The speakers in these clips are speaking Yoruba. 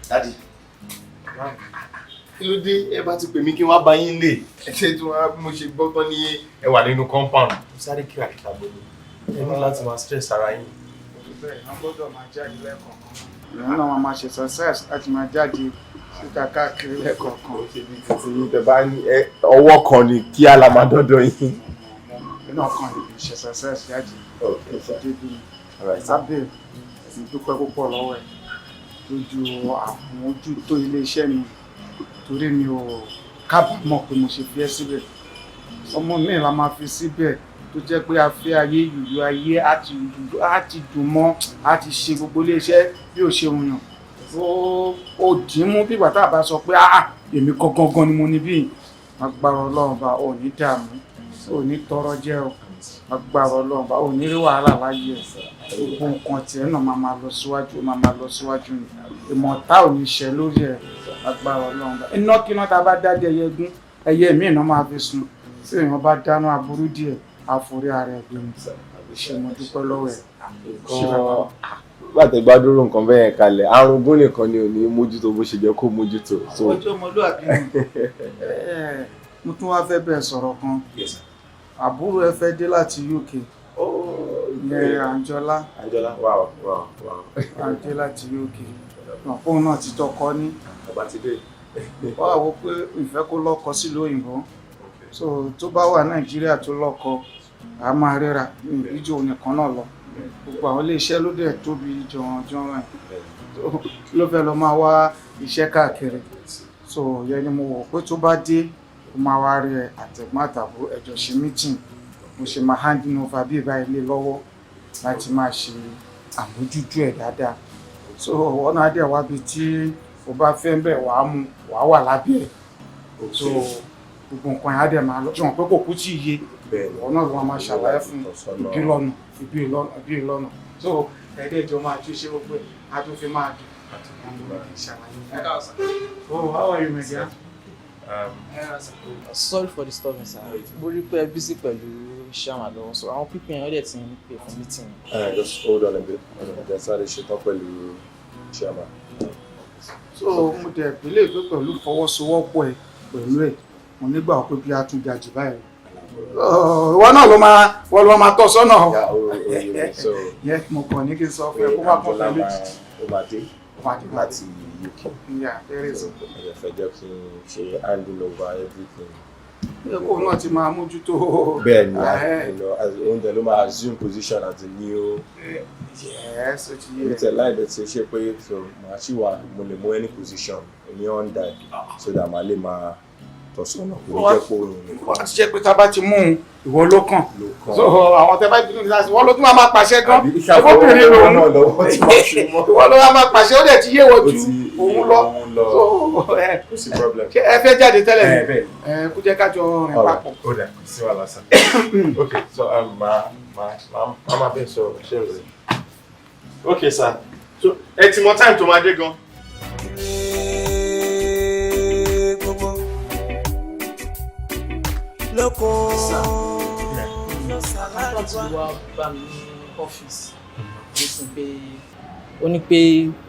Daddy. Kí ló dé ẹ bá ti pè mí kí wọ́n bá yín lé. Ẹ ṣe tí wọ́n mo ṣe gbọ́ tán ní ẹ wà nínú compound. Mo sáré kí àkìtà gbọ́dọ̀. Ẹ ní láti máa stress ara yín. Bẹ́ẹ̀ wọ́n gbọ́dọ̀ máa jáde lẹ́ẹ̀kọ̀ọ̀kan. Ìyẹn náà máa ṣe success láti máa jáde síta káàkiri lẹ́ẹ̀kọ̀ọ̀kan. Tẹ bá ní ọwọ́ kan ni kí á la máa dọ́dọ̀ yín. Inú ọkàn lè ṣe success jáde. Sábẹ̀ ìdúpẹ́ púpọ̀ lọ́wọ́ ẹ̀ lójú àmójútó ilé-iṣẹ́ mi torí mi ò kábàámọ̀ pé mo ṣe fi ẹ́ síbẹ̀. Ọmọ mi la máa fi síbẹ̀ tó jẹ́ pé a fẹ́ ayé ìlú ayé á ti dùn mọ́ á ti ṣe gbogbo ilé-iṣẹ́ bí ò ṣe òyàn. Ó dín mú bí bàtà bá sọ pé èmi gangan ni mo ní bí agbára Ọlọ́run bá ò ní dààmú ò ní tọrọ jẹ́ o agbára Ọlọ́run bá ò ní rí wàhálà láyé ẹ̀ gbogbo nǹkan tiẹ̀ náà máa lọ síwájú ni ìmọ̀ta ò ní ṣẹ lórí ẹ̀ agbára Ọlọ́run bá iná kí iná tá a bá dá dé ẹyẹ gún ẹyẹ míì náà máa fi sùn tí èèyàn bá dáná aburú díẹ̀ àforí ara ẹ̀ gbé mi ṣe mo dúpẹ́ lọ́wọ́ ẹ̀. Láti gbádùn nǹkan bẹ́ẹ̀ kalẹ̀ àrùn ogún nìkan ni ò ní mójútó bó ṣe jẹ́ kó mójútó. ọjọ́ ọmọlúwàbí mo tún wá fẹ́ bẹ́ẹ̀ sọ̀rọ̀ kan àbúrò ẹ fẹ́ dé láti UK ìyẹn Àǹjọ́lá wow. Àǹjẹ́ láti UK òun náà ti tọkọ ní wọ́n àwọ̀ pé ìfẹ́ kó lọ́kọ sílùú òyìnbó so tó bá wà Nàìjíríà tó lọ́kọ a máa ríra ní ìjọ nìkan náà lọ gbogbo àwọn iléeṣẹ́ ló dẹ̀ tóbi jọ̀ràn ló fẹ́ lọ máa wá iṣẹ́ káàkiri so yẹn ni mo wò pé tó bá dé ó máa wá rí àtẹ̀gbọ́n àtàbúrò ẹjọ́ ṣe meeting mo ṣe máa handing over bí ìbá ilé lọ́wọ́ láti máa ṣe àmójútó ẹ̀ dáadáa so ọ̀nà adé wá bí tí o bá fẹ́ ń bẹ̀ wàá wà lábẹ́ ẹ̀ so gbogbo nǹkan yẹn á dẹ̀ máa lọ ṣùgbọ́n pé kò kú tí iye ọ̀nà ló máa ṣàlàyé fún ibi ìlọ́nà so ẹ̀ẹ́dẹ́jọ máa tún ṣe gbogbo ẹ̀ á tún fi máa dùn ṣàlàyé. Oh, how are you, my dear? Sorry for disturbing, sir. Mo rí pé busy pẹ̀lú iṣẹ́ àwọn àlọ́ so àwọn pípín yẹn ọ̀dẹ̀ ti ń pè fún meeting. Just hold on a bit. Then sáré ṣetán pẹ̀lú chairman. So mo dẹ̀ believe pé pẹ̀lú fọwọ́sowọ́pọ̀ ẹ̀ pẹ̀lú ẹ̀ mo nígbà pé bí a tún ga jù báyìí. Ìwọ náà ló máa tọ́ sọ́nà. Yẹ mo kàn ní kí n sọ fún ẹ kó má kọ́ pẹ̀lú láti UK. Yeah, there is. Ẹ fẹ́ jẹ́ kí n ṣe handing over everything. Òun náà ti máa mójútó. Bẹ́ẹ̀ni, oúnjẹ ló máa assume position as a new. Yes, ó ti yé. Mo tẹ̀ láì bẹ́ẹ̀ tí ó ṣe pé màá ṣì wà mo lè mú any position ní under so that màá lè máa tọ̀sọ́nà kò ní jẹ́ pé òun nìkan. Wọ́n ti jẹ́ pé tá a bá ti mú ìwọ ló kàn. So àwọn tẹ́ bá ti dùn láti wọ́n ló tún máa pàṣẹ gan. Ìfọ́bìnrin lòun. Ìwọ ló máa pàṣẹ ó dẹ̀ ti yé wọ ju òun lọ. Kò sí problem. Ẹ fẹ́ jáde tẹ́lẹ̀ ni kó jẹ́ kájọ rìn papọ̀. Ó dà kò sí wàhálà sá. Okay, so máa bẹ́ẹ̀ sọ ṣé rẹ̀. Okay sir, so ẹ ti mọ time tó máa dé gan. Lóko alákọ̀ọ́ tí wàá bá mi ní ọ́fíìsì ó ní pé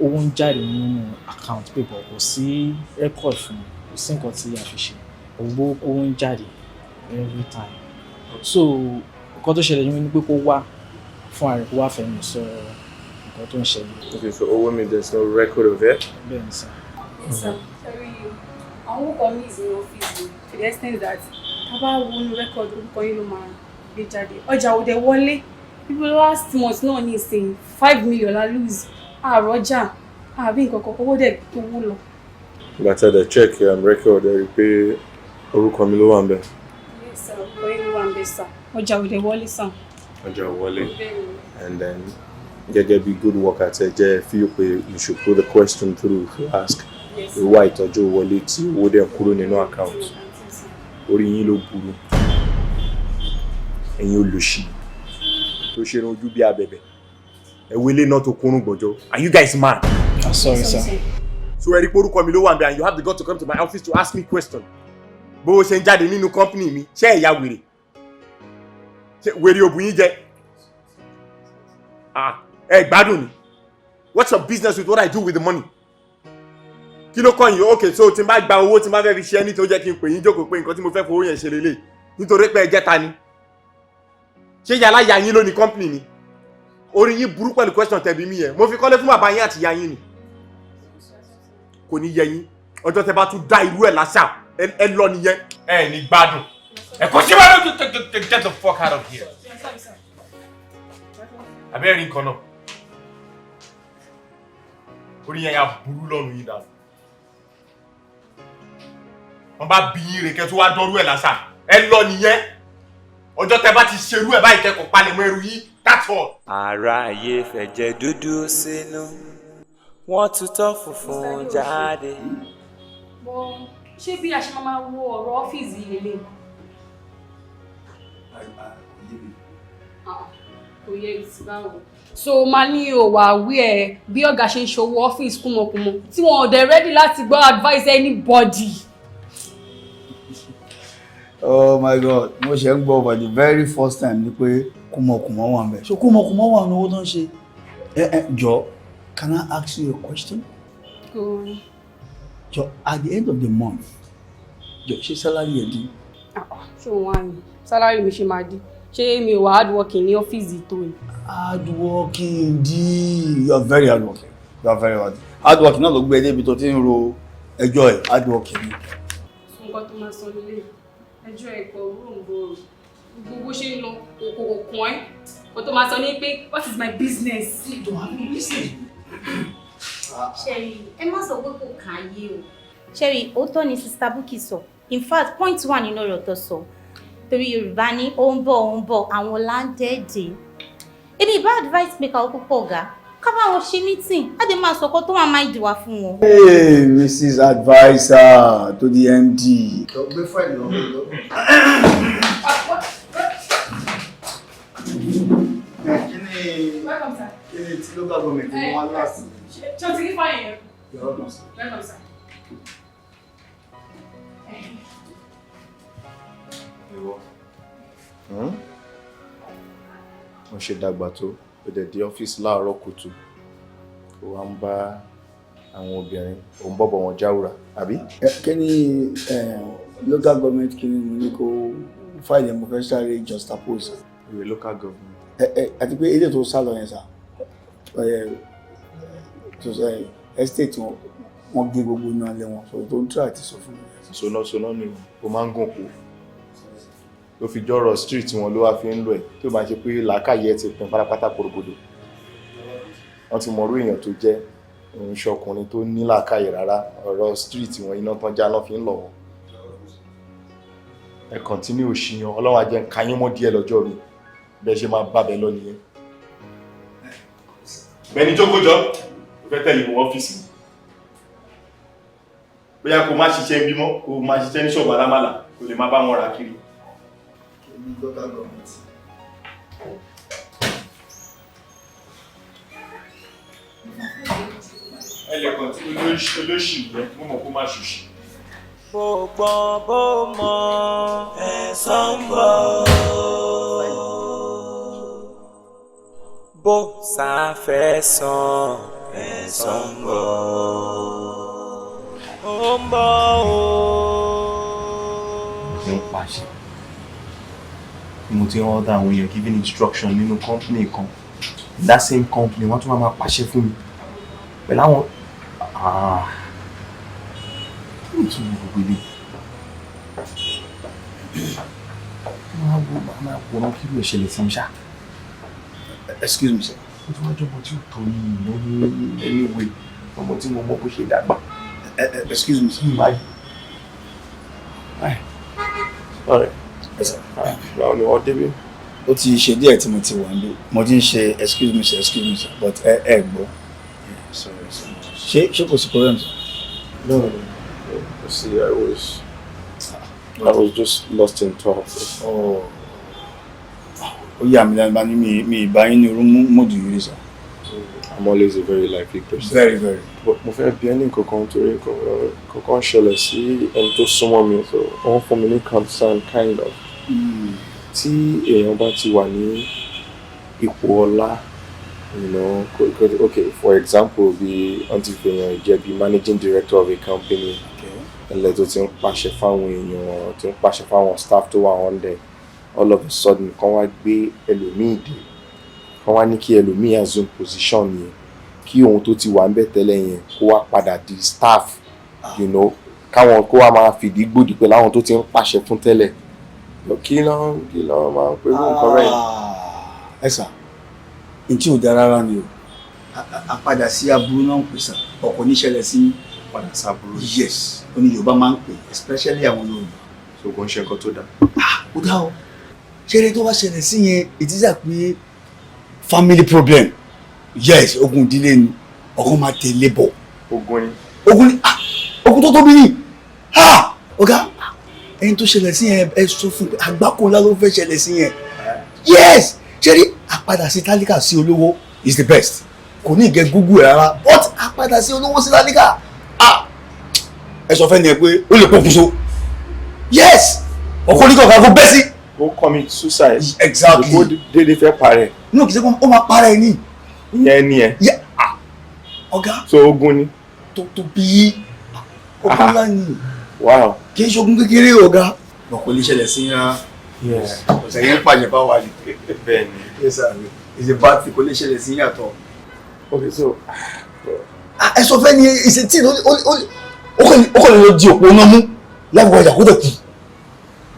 owó ń jáde nínú account paper kò sí record fún kò sí nǹkan tí a fi ṣe owó ń jáde every time so nǹkan tó ṣẹlẹ̀ ní pé kó wá fún ààrẹ kó wá fẹ̀mí sọ nǹkan tó ń ṣẹlẹ̀. Okay, so owó mi there's no record of it. bẹ́ẹ̀ ni sir. Yes sir, sorry you àwọn orúkọ mi is in office to the extent that tábà wọnú record orúkọ yìí ló máa gbé jáde ọjà òde wọlé people last month náà ní ìsìn 5 million la lose àròjà àbí nǹkan kan owó dẹ̀ tó wú lọ. Ìgbà tí a dẹ̀ check record ẹ rí i pé orúkọ mi ló wà ń bẹ̀. Yes sir, orúkọ yìí ló wà ń bẹ̀ sir ọjà òde wọlé sàn. Ọjà wọlé and then gẹ́gẹ́ bí good worker tẹ jẹ́ feel pé you should put the question through to ask why ìtọ́jú wọlé tí owó dẹ̀ kúrò nínú account. Orí yín ló burú ẹ̀yin olùṣí tó ṣe rán ojú bí abẹ̀bẹ̀ ẹ̀wélé náà tó kúrún gbọ̀jọ́. Are you guys mad? Sorry sir. So ẹ rí pé orúkọ mi ló wà ń bẹ̀ and you have the guts to come to my office to ask me question. Bó o ṣe ń jáde nínú company mi ṣé ẹ̀yà wèrè ṣé wèrè òbú yín jẹ ẹ gbádùn ni What's your business with what I do with the money? Kí ló kàn yín? Okay, so tí n bá gba owó tí n bá fẹ́ fi ṣe ẹni tó jẹ́ kí n pè yín jókòó pé nǹkan tí mo fẹ́ fowó yẹn ṣe lélẹ̀ nítorí pé ẹ jẹ́ ta ni? Ṣé yàrá ya yín ló ní company ni? Orí yín burú pẹ̀lú question tẹ̀bí mi yẹn. Mo fi kọ́lé fún bàbá yín àti ìyá yín ni. Kò ní yẹ yín. Ọjọ́ tẹ́ bá tún dá irú ẹ̀ láṣà ẹ lọ nìyẹn. Ẹ ní gbádùn. Ẹ kò sí wàá lójú get the fuck out of here. Abẹ́rẹ́ nǹkan náà. Orí yẹn ya burú lọ́rùn yín dànù. Wọ́n bá bí yín rè kẹ́ tó wá dọ́rú ẹ̀ lásà. Ẹ lọ nìyẹn. Ọjọ́ tẹ́ bá ti ṣerú ẹ̀ báyìí kẹ́kọ̀ọ́ palẹ̀mọ́ ẹrù yín. That's all. Aráyé fẹ̀jẹ̀ dúdú sínú. Wọ́n tutọ́ funfun jáde. Bọ́ ṣé bí a ṣe máa wo ọ̀rọ̀ ọ́fíìsì lélẹ̀? Kò yẹ ìsì báwo. So máa ní o wà wí ẹ bí ọ̀gá ṣe ń ṣòwò ọ́fíìsì kúmọkúmọ tí wọn ò dẹ̀ ready láti gbọ́ advice anybody. Oh my God, mo ṣe ń gbọ́ for the very first time ni pé kúmọkúmọ wà ń bẹ̀. So kúmọkúmọ wà ní owó tó ń ṣe. Jọ, can I ask you a question? Go on. Jọ, at the end of the month, jọ ṣé salary ẹ̀ dín? Ṣé òun wá ní? Salary mi ṣe máa dín. Ṣé mi ò wá hard working ní ọ́fíìsì tó yìí? Hard working di. You are very hard working. You are very hard working. Náà ló gbé débi tó ti ń ro ẹjọ́ ẹ̀ hard working ni. Nǹkan tó máa sọ nílé ẹjọ́ ẹ̀kọ́ rúùngbòrò gbogbo ṣe ń lọ kòkòrò kan ẹ́. Nǹkan tó máa sọ ní pé what is my business? You don't have no business. Sherry, ẹ má sọ pé kò kàn yé o. Sherry, òótọ́ ni Sister Bukky sọ. In fact, point one nínú ọ̀rọ̀ tó sọ. Torí Yorùbá ní ó ń bọ̀ àwọn láńdẹ́ẹ̀dẹ̀. Èmi bá advice pé ká ó púpọ̀ ga. Ká bá wọn ṣe meeting. Á dé máa sọ̀kọ́ tó máa máa ìdìwà fún wọn. Hey, Mrs. Advisor to the MD. Ọgbẹ́ fáìlì ọ̀gbẹ́ lọ. Welcome, sir. Kí ni tí local government ní wọ́n láti? Ṣé o ti rí fáyìn yẹn? Welcome, sir. Welcome, sir. Wọ́n ṣe dàgbà tó ó dẹ̀ dé ọ́fíìsì láàárọ̀ kùtù ó wá ń bá àwọn obìnrin òun bọ̀bọ̀ wọn jáwúra àbí. Kí ni local government kí ni mo ní kó fáìlì mo fẹ́ sáré juxtapose? Ìwé local government. Àti pé ilé tó sá lọ yẹn sá estate wọn gé gbogbo náà lé wọn so tó ń try àti sọ fún mi. Sọnà ni o máa ń gùn kú ló fi jọ́rọ̀ street wọn ló wá fi ń lọ ẹ̀ tí ó bá ṣe pé làákàyè ti pin pátápátá porogodo wọ́n ti mọ̀rú èèyàn tó jẹ́ òun ṣọkùnrin tó ní làákàyè rárá ọ̀rọ̀ street wọn iná tán já náà fi ń lọ wọn ẹ continue òṣìyàn ọlọ́run ajẹ́ ń kayín mọ́ díẹ̀ lọ́jọ́ mi bẹ́ẹ̀ ṣe máa bá bẹ́ẹ̀ lọ nìyẹn. bẹ́ẹ̀ni jókòjọ́ ó fẹ́ tẹ̀lé ìwọ ọ́fíìsì bóyá kó má ṣiṣẹ́ bímọ kó má ṣiṣẹ́ ní ṣọ́ọ̀bù alámàlà kó lè má bá wọn rà kiri. Local government. Ẹlẹ́kọ̀ọ́ tí olóṣì yẹ mú mọ̀ kó má ṣùṣì. Bó gbọ́n bó mọ̀ ẹ̀san ń bọ̀. Bó sáfẹ́ san ẹ̀san ń bọ̀. Ó ń bọ̀ o. Mo ń pàṣẹ. Mo ti ń order àwọn èèyàn giving instruction nínú company kan. That same company wọ́n tún máa pàṣẹ fún mi. Pẹ̀lú àwọn kí ni ìtumọ̀ gbogbo ilé? Máa wòrán kí ló ṣẹlẹ̀ sí mi ṣá. Excuse me, sir. Ó tún wá jọ́bọ̀ tí ó tọ́ ní ìnáwó anyway. Ọmọ tí mo mọ̀ bó ṣe dàgbà. Excuse me, sir. Alright. Báwo ni wọ́n débí? Ó ti ṣe díẹ̀ tí mo ti wà níbí. Mo ti ń ṣe excuse me sir, but ẹ gbọ́. Sorry. Ṣé kò sí problem, sir? No. See, I was just lost in thought. Oh. Ó yà mí lẹ́nu bá ní mi ìbá yín ní irú mọ́dù yìí rí, sir. I'm always a very lively person. Very, very. But mo fẹ́ bí ẹni kankan torí kankan ṣẹlẹ̀ sí ẹni tó súnmọ́ mi, so wọ́n fún mi ní concern kind of. Tí èèyàn bá ti wà ní ipò ọlá You know, okay, for example, be until you be managing director of a company. Ẹlẹ́ tó ti ń pàṣẹ fáwọn èèyàn, tó ń pàṣẹ fáwọn staff tó wà on there. All of a sudden, kan wá gbé ẹlòmíì dé. Kan wá ní kí ẹlòmíì assume position yẹn. Kí ohun tó ti wà ń bẹ̀ tẹ́lẹ̀ yẹn kó wá padà di staff. You know, káwọn kó wá máa fìdí gbòdì pẹ̀lú àwọn tó ti ń pàṣẹ fún tẹ́lẹ̀. Kí ló máa ń pè fún nǹkan bẹ́ẹ̀. Ẹ sà, ntí ò dáa rárá ni o. Àpadà sí aburú náà ń pè sà, ọ̀pọ̀ níṣẹ̀lẹ̀ sí Padà sábúrú. yes, oní Yorùbá máa ń pè, especially àwọn Yorùbá. So kò ń ṣe nǹkan tó dáa. Ó dá o. Ṣeré tó bá ṣẹlẹ̀ sí yẹn, ìdíjà pé family problem. Yes, ogun ìdílé ni, ọkàn máa tẹ̀lé bọ̀. Ogun ni. Ogun ni, ogun tó tóbi ni. Ọ̀gá, ẹni tó ṣẹlẹ̀ sí yẹn ẹ sọ fún pé àgbákò ńlá ló fẹ́ ṣẹlẹ̀ sí yẹn. Yes, ṣeré àpadà sí tálíkà sí olówó is the best. Kò ní ìgẹ́ Google rárá, but àpadà sí olówó sí tálíkà. Ẹ sọ fẹ́ ni ẹ pé ó lè pokùnso. Yes, ọkọ ní kọ̀ọ̀kan kó bẹ́ sí. Ó commit suicide. Exactly. Ó dédé fẹ́ parẹ́. Inú kìí ṣe kó ó máa para ẹ ní. Ìyẹn ni ẹ. Ọ̀gá So ogun ni. tó bí ogun ńlá ni. Wow. Kì í ṣogun kékeré ọ̀gá. Ọkọ̀ lè ṣẹlẹ̀ sí yẹn. Ọ̀sẹ̀ yẹn pàjẹ́ bá wà ní. Bẹ́ẹ̀ni. Yes sir, it's a bad thing kò lè ṣẹlẹ̀ sí yàtọ̀. Okay, so. Ẹ sọ fẹ́ ni ìṣètì ó kàn lè lọ di òpó náà mú lágbàá ìjà kó dẹ̀ kú.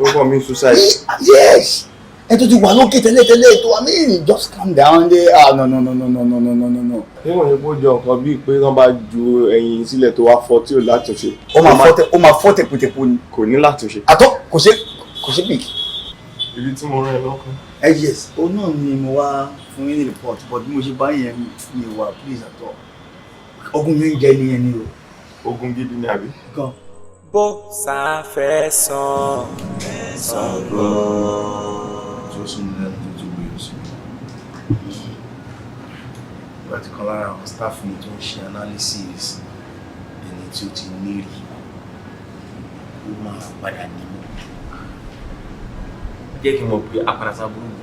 Ó commit suicide. Yes. Ẹ tó ti wà lókè tẹ́lẹ̀ tó I mean just calm down there. No. Níwọ̀n yẹn kó jọ nǹkan bíi pé wọ́n bá ju ẹyin sílẹ̀ tó wá fọ́ tí ò látúnṣe. Ó máa fọ́ tẹ̀pẹ̀tẹ̀pọ̀ ni. Kò ní látúnṣe. Àtọ́ kò ṣe big. Ibi tí mo rán ẹ lọ́kàn. Yes, ó náà ni mo wá fún yín ní report but bí mo ṣe bá yẹn mi wà please àtọ́. Ogun mi ń jẹ ní ẹni o. Ogun gidi ni àbí? Gan. Bó sáfẹ́ sàn ẹ̀sán gbọ́. Tó sún ní lẹ́nu tó gbé yóò sí. Ìgbà tí kan lára àwọn staff mi tó ń ṣe analysis ẹni tí ó ti ní rí ó máa padà ní mọ́. Jẹ́ kí n mọ̀ pé apàdásá burúkú.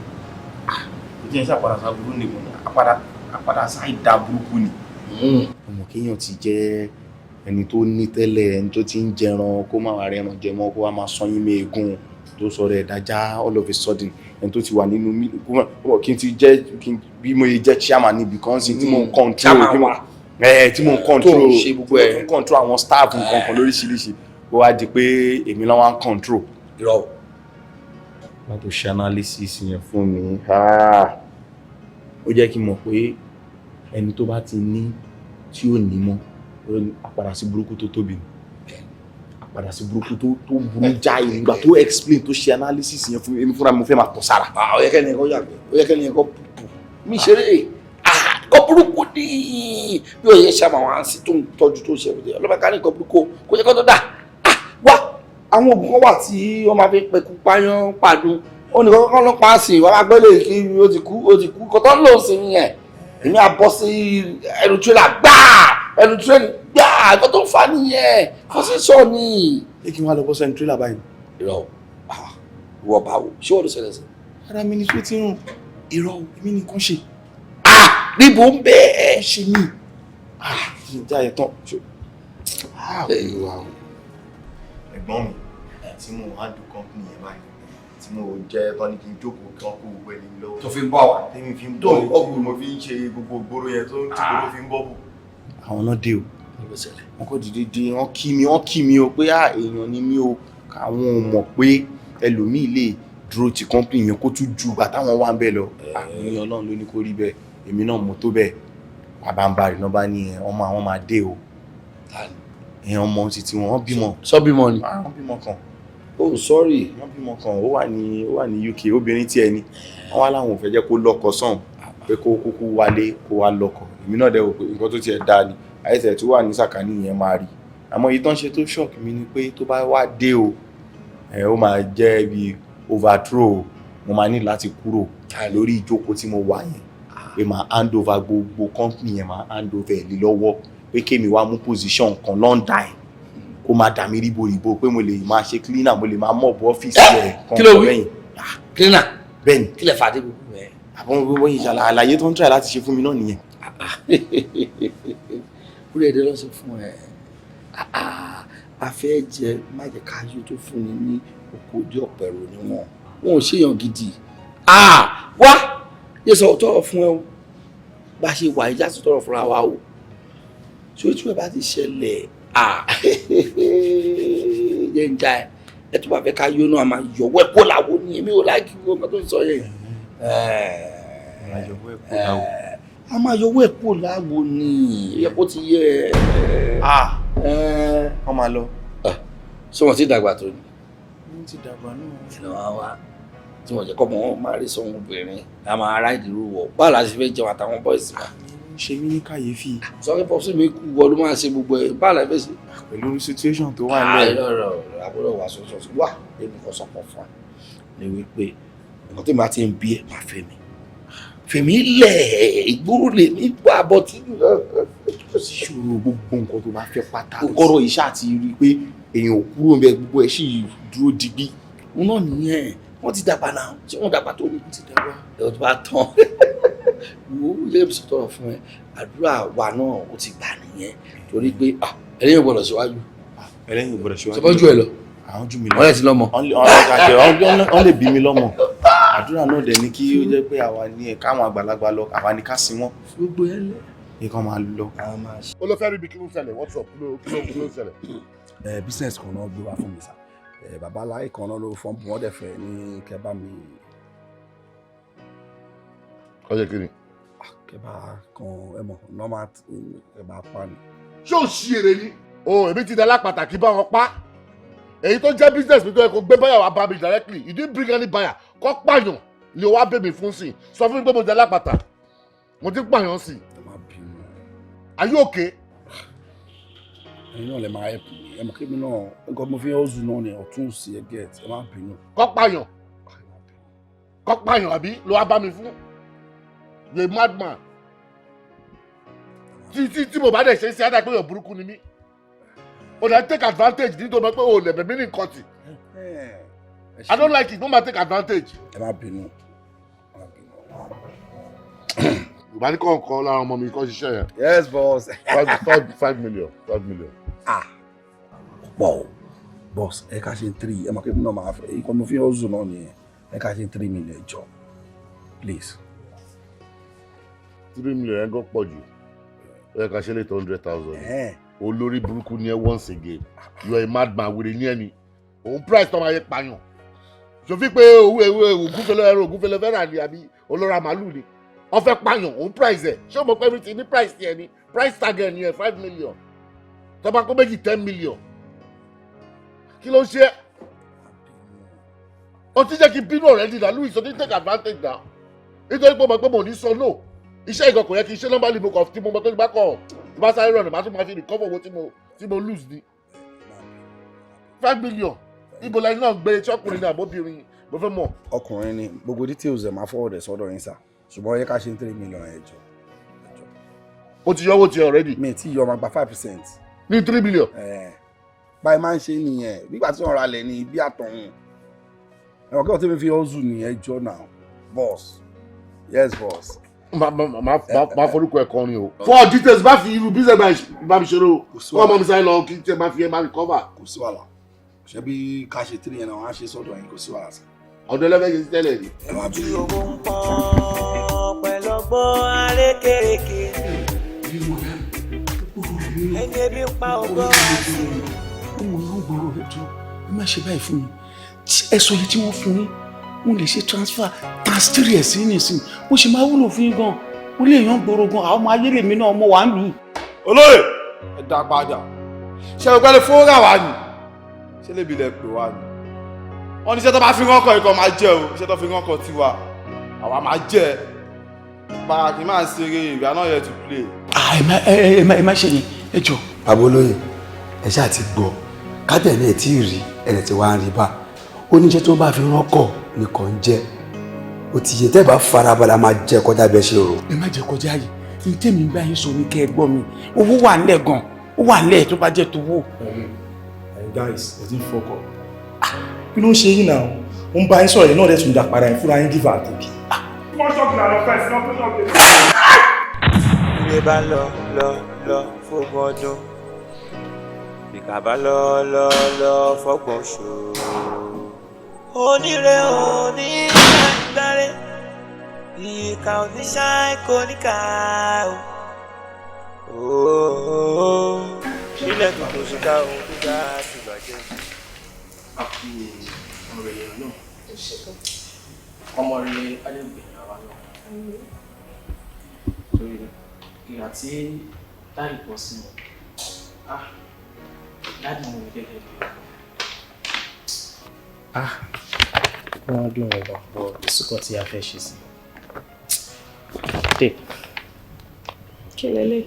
Ó jẹ́ iṣẹ́ apàdásá burúkú nìkan ni apàdásá ìdá burúkú ni. Ọmọ kéèyàn ti jẹ́ ẹni tó ní tẹ́lẹ̀ ẹni tó ti ń jẹran kó má wà rẹran jẹ mọ́ kó wá máa sọyún méegun tó sọ̀rọ̀ ẹ̀ dájá all of a sudden ẹni tó ti wà nínú kí n ti jẹ́ bí mo yẹ jẹ́ chairman níbi kan sí tí mo ń control tí mo ń control ṣe gbogbo ẹ̀ ń control àwọn staff nǹkan lóríṣiríṣi ó wá di pé èmi náà wá ń control. Irọ́ wọ́n tó ṣe analysis yẹn fún mi ó jẹ́ kí n mọ̀ pé ẹni tó bá ti ní tí ò ní mọ́ àpàdà sí burúkú tó tóbi ni àpàdà sí burúkú tó burú jáì nígbà tó explain tó ṣe analysis yẹn fún mi fúnra mi mo fẹ́ máa tọ̀ sára. Ó yẹ kẹ́ni ẹ̀kọ́ yàgbẹ́ ó yẹ kẹ́ni ẹ̀kọ́ pùpù mi ṣeré ẹ̀kọ́ burúkú ní bí òye ṣàmà wọn sí tó ń tọ́jú tó ṣe ẹ̀rọ ọlọ́mọ ká ní nǹkan burúkú kó yẹ kó tó dà wá àwọn oògùn kan wà tí wọ́n máa fi pẹ̀kú páyán pàdún ó ní kọ́kọ́ ló pa á sí wọ́n máa gbẹ́lẹ̀ kí ó ti kú kọ́tọ́ ń lò sí yẹn èmi àbọ̀ sí ẹnu tírélà gbáà ẹnu tírélà gbáà ẹ̀kọ́ tó ń fa nìyẹn fọ́síṣọ́ ni. Ṣé kí wọ́n á lọ bọ́ sẹ́nu tírélà báyìí? Irọ́ ìwọ báwo ṣé wọ́n ló ṣẹlẹ̀ sí? Ara mi ni tó ti rùn irọ́ èmi ni kàn ṣe. Níbo ń bẹ́ẹ̀ ṣe mí? Ìjà ẹ̀ tán. Ẹ̀gbọ́n mi tí mo wá dùn kọ́ńpìnì yẹn báyìí tí mo jẹ́ tán ní kí n jókòó kí wọ́n kó gbogbo ẹni lọ́wọ́. Tó fi ń bọ̀ wá. Tèmi fi ń bọ̀ ọ̀gbìn mo fi ń ṣe gbogbo gbòòrò yẹn tó tí gbòòrò fi ń bọ̀ bù. Àwọn náà dé o. Wọ́n kò dìde dé wọ́n kí mi o pé èèyàn ni mí o káwọn ò mọ̀ pé ẹlòmíì lè dúró ti kọ́ńpìnì yẹn kó tún ju ìgbà táwọn wà ń bẹ̀ lọ. Àmì Ọlọ́run ló ní kó rí bẹ́ẹ̀ èmi náà mo tó bẹ́ẹ̀ bàbá ń bari náà bá ní ọmọ àwọn máa dé o. Èèyàn ọmọ títí wọn bímọ. Sọ bímọ ni. Wọ́n bímọ kan. Oh sorry wọ́n bímọ kan ó wà ní UK obìnrin tí ẹni wọ́n wá láwọn ò fẹ́ jẹ́ kó lọ́kọ sàn pé kó kúkú wálé kó wá lọ́kọ èmi náà dẹ̀ wò pé nǹkan tó tiẹ̀ dáa ni àìsàn tó wà ní sàkání yẹn máa rí àmọ́ èyí tó ń ṣe tó shock mi ni pé tó bá wá dé o ó máa jẹ́ bí overthrow mo máa ní láti kúrò lórí ìjókòó tí mo wà yẹn pé máa hand over gbogbo company yẹn máa hand over ẹ̀ lé lọ́wọ́ pé kémi wá mú position kan London kó máa dà mí ríboríbo pé mo lè máa ṣe cleaner mo lè máa mop ọ́fíìsì rẹ̀ kan lẹ́yìn. Cleaner bẹ́ẹ̀ni kí lè fà á dé gbogbo rẹ̀. àbọ̀n gbogbo ìṣàlà àlàyé tó ń try láti ṣe fún mi náà nìyẹn. Kúrẹ́ ẹ̀dẹ́ lọ sọ fún ẹ a fẹ́ jẹ má jẹ́ káyọ̀ tó fún ni ní oko ojú ọ̀pẹ̀rọ ni wọn ò ṣèyàn gidi. Wá yẹ sọ tọrọ fún ẹ o bá ṣe wà ìjà tó tọrọ fúnra wa o tí ojú ẹ bá ti ṣẹlẹ̀ yẹ ń já ẹ tó bá fẹ́ káyọ̀ náà a máa yọwọ́ ẹ̀pọ̀ làwọn ni èmi ò láìkí gbogbo tó ń sọ yẹn. A máa yọwọ́ ẹ̀pọ̀ làwọn ni ẹ̀pọ̀ ti yẹ wọ́n máa lọ. Ṣé wọ́n ti dàgbà tó ni? Wọ́n ti dàgbà náà. Ìlú wa tí wọ́n jẹ́ kọ́ mọ́ wọn máa rí sọ́hun obìnrin a máa ará ìdúró wọ̀ báwo la ṣe fẹ́ jẹun àtàwọn bọ́ìsì wa. Ṣe mí ní kàyéfì. Sọ́kẹ́ pọ́sí mi kú wọ́n ló máa ṣe gbogbo ẹ̀ báwo la fẹ́ ṣe. Pẹ̀lú situation tó wà nílẹ̀. Àbúrò wa sọ̀sọ̀ wà lẹ́nu kan sọ̀pọ̀ fún wa ni wípé nǹkan tí màá ti ń bí ẹ̀ máa fẹ́ mi. Fèmí lẹ̀ ìgboro lè ní wà bọ́ tí. Ṣòro gbogbo nǹkan tó bá fẹ́ pátá. Kọ́rọ̀ iṣẹ́ àti rí pé èèyàn ò kúrò ń bẹ gbogbo ẹ̀ sì dúró digbí. Wọ́n náà nìyẹn wọ́n ti dàgbà náà tí wọ́n dàgbà tó ní ti dàgbà ẹ̀rọ tó bá tán wo ilé ìbísọ̀ tọrọ fún ẹ àdúrà wa náà ó ti gbà nìyẹn torí pé ẹlẹ́yìn gbọ́dọ̀ síwájú ẹlẹ́yìn gbọ́dọ̀ síwájú ṣọpọ́jú ẹ lọ àwọn jù mí lọ wọ́n lè ti lọ́mọ wọ́n lè bí mi lọ́mọ àdúrà náà dẹ̀ ní kí ó jẹ́ pé àwa ní ẹ̀ káwọn àgbàlagbà lọ àwa ní ká sin wọ́n gbogbo ẹ lẹ nǹkan máa lọ. olùfẹ́ ríbi kí ló ṣẹlẹ̀ what's up kí ló ṣẹlẹ̀. business kan náà gbé wá fún mi sá bàbá aláì kan náà ló fọ́n bù wọ́n dẹ̀ fẹ́ ní kẹbà mi. ọjọ́ kiri. kẹbà kan ẹ mọ̀ normal kẹbà pa ni. ṣé o ṣí èrè ni. èmi ti dá pàtàkì bá wọn pa èyí tó jẹ́ business mi tó yẹ kó gbé báyà wá bá mi directly you didn't bring any buyer kọ́ pààyàn ni o wá bẹ̀ mí fún sí sọ fún mi pé mo dá lápàtà mo ti pààyàn sí. ẹ má bínú. are you okay? ẹ̀yin náà lè máa help mi ẹ mọ̀ kí mi náà nǹkan mo fi ọ́zù náà ni ọ̀tún sí ẹ get ẹ má bínú. kọ́ pààyàn àbí ló wá bá mi fún you a madman tí mo bá dẹ̀ ṣe é sí ádá pé yóò burúkú ni mí o dey take advantage nítorí pé o lè bẹ̀mí ní nǹkan tì I don't like it no ma take advantage. ẹ má bínú. ìbá ní kọ̀ọ̀kan lára ọmọ mi kọ́ ṣiṣẹ́ yẹn. yes boss. 5 million. pọ̀ o boss ẹ ká ṣe 3 ẹ mọ̀ kí mi náà máa fẹ́ ikọ̀ mo fi ọ́zù náà nìyẹn ẹ ká ṣe 3 million jọ please. 3 million ẹ̀ ń gọ́ pọ̀ jù ẹ ká ṣe lè 100,000. olórí burúkú ni ẹ once again you are a madman wèrè ní ẹni òun price tó máa yẹ pààyàn ṣòfin pé ògúnfẹlẹ fẹ́ rà ní àbí olóra màálù ni wọ́n fẹ́ pààyàn òun price ẹ̀ ṣé o mọ̀ pé everything ní price yẹn ni price tag ẹ̀ nìyẹn 5 million tọ́ba kó méjì 10 million kí ló ń ṣe ó ti jẹ́ kí bínú already na Louis so ti take advantage now nítorí pé o mọ̀ pé mo ní sọ no iṣẹ́ ìgbà kò yẹ kí iṣẹ́ nọ́mbà lè mo kàn tí mo mọ̀ pé nígbà kan tí bá sáré rọrùn màá tún máa fi recover owó tí mo lose ni 5 million ibo la náà gbé tí ọkùnrin ní àbóbìnrin mo fẹ́ mọ̀. ọkùnrin ni gbogbo details ẹ̀ máa forward ẹ̀ sọ́dọ̀ yín sá ṣùgbọ́n ó yẹ ká ṣe 3 million ẹ̀ jọ. o ti yọ owó tiẹ̀ already. mi ti yọ ọmọ gba 5%. ní 3 million. báyìí máa ń ṣe nìyẹn nígbà tí wọ́n ra lẹ̀ ní bí àtọ̀hún ẹ̀wọ̀n kí wọ́n ti fi ọ́zù nìyẹn jọ náà boss yes boss. máa forúkọ ẹ̀ kọrin o. for details bá fi irú business bá mi ṣeré o kọ́ ọmọ mi sáré lọ kí tẹ bá fi ẹ máa recover. kò sí wàhálà ṣe bí ká ṣe 3 yẹn náà wọ́n á ṣe sọ́dọ̀ yín kò sí wàhálà sí. ọ̀dọ̀ ẹlẹ́fẹ̀ẹ́ ṣe tẹ́lẹ̀ ni. owó ń pọ́n pẹ̀lú ọgbọ́n arékèrèké ẹni ebi ń pa ọgbọ́n àti. ọmọ náà gbọ́rọ̀ rẹ̀ jọ ẹ má ṣe báyìí fún mi ẹ sọ yìí tí wọ́n fún yín wọ́n lè ṣe transfer transfer ẹ̀ sí nìsín mo ṣe máa wúlò fún yín gan ó lè yan gbòòrò gan àwọn ọmọ ayé lèmi náà ọmọ wa ń lù. olóyè ẹ dá padà ṣé o gbọ́dọ̀ fún ra wa ni ṣé lè bi lẹ pè wá ni wọ́n ní iṣẹ́ tó bá fi rán ikọ̀ máa jẹ́ o iṣẹ́ tó fi rán ọkọ̀ tiwa àwa máa jẹ́ bá kí n máa ṣeré we are not here to play. ẹ má ṣe yẹn ẹ jọ. bàbá olóyè ẹ ṣáà ti gbọ́ kábíyà náà tí ì rí ẹni tí wàá rí bá ó ní iṣẹ́ tó bá fi rọ́kọ̀ nìkan ń jẹ́ ó ti yẹ tẹ́ bá farabalẹ̀ máa jẹ́ kọjá bẹ́ẹ̀ ṣe rò. ẹ má jẹ́ kọjá yìí ní tèmi bá yín sọ ní kẹ́ ẹ gbọ́ mi owó wà nílẹ̀ gan ó wà nílẹ̀ tó bá jẹ́ tó wò. guys ẹ ti fọkọ kí ló ń ṣe yín náà ó ń bá yín sọ̀rọ̀ yìí náà dẹ̀ tún dà padà yín fúnra yín give and take. wọ́n ṣọ́ọ̀kì làlọ́ fẹ́ sí lọ́pọ̀ ṣọ́ọ̀kì. Ilé bá lọ fógún ọdún. Ìkà bá lọ fọ́gbọ̀n oṣù. Oníre òní ṣàìgbárẹ́. Ìkà òní ṣàìkóníkà. Ilẹ̀ tuntun ṣìkà ohun tó dá ti bàjẹ́. Ọ̀rọ̀ èèyàn náà ọmọ rẹ̀ adébìnrin àwa náà torí ìgbà tí dáàbì pọ̀ sí mi dáàbì mú mi gẹ́gẹ́ bí wọ́n dùn mí gan bọ̀ ìsúkọ̀ tí a fẹ́ ṣe sí i. Kí lélẹ̀?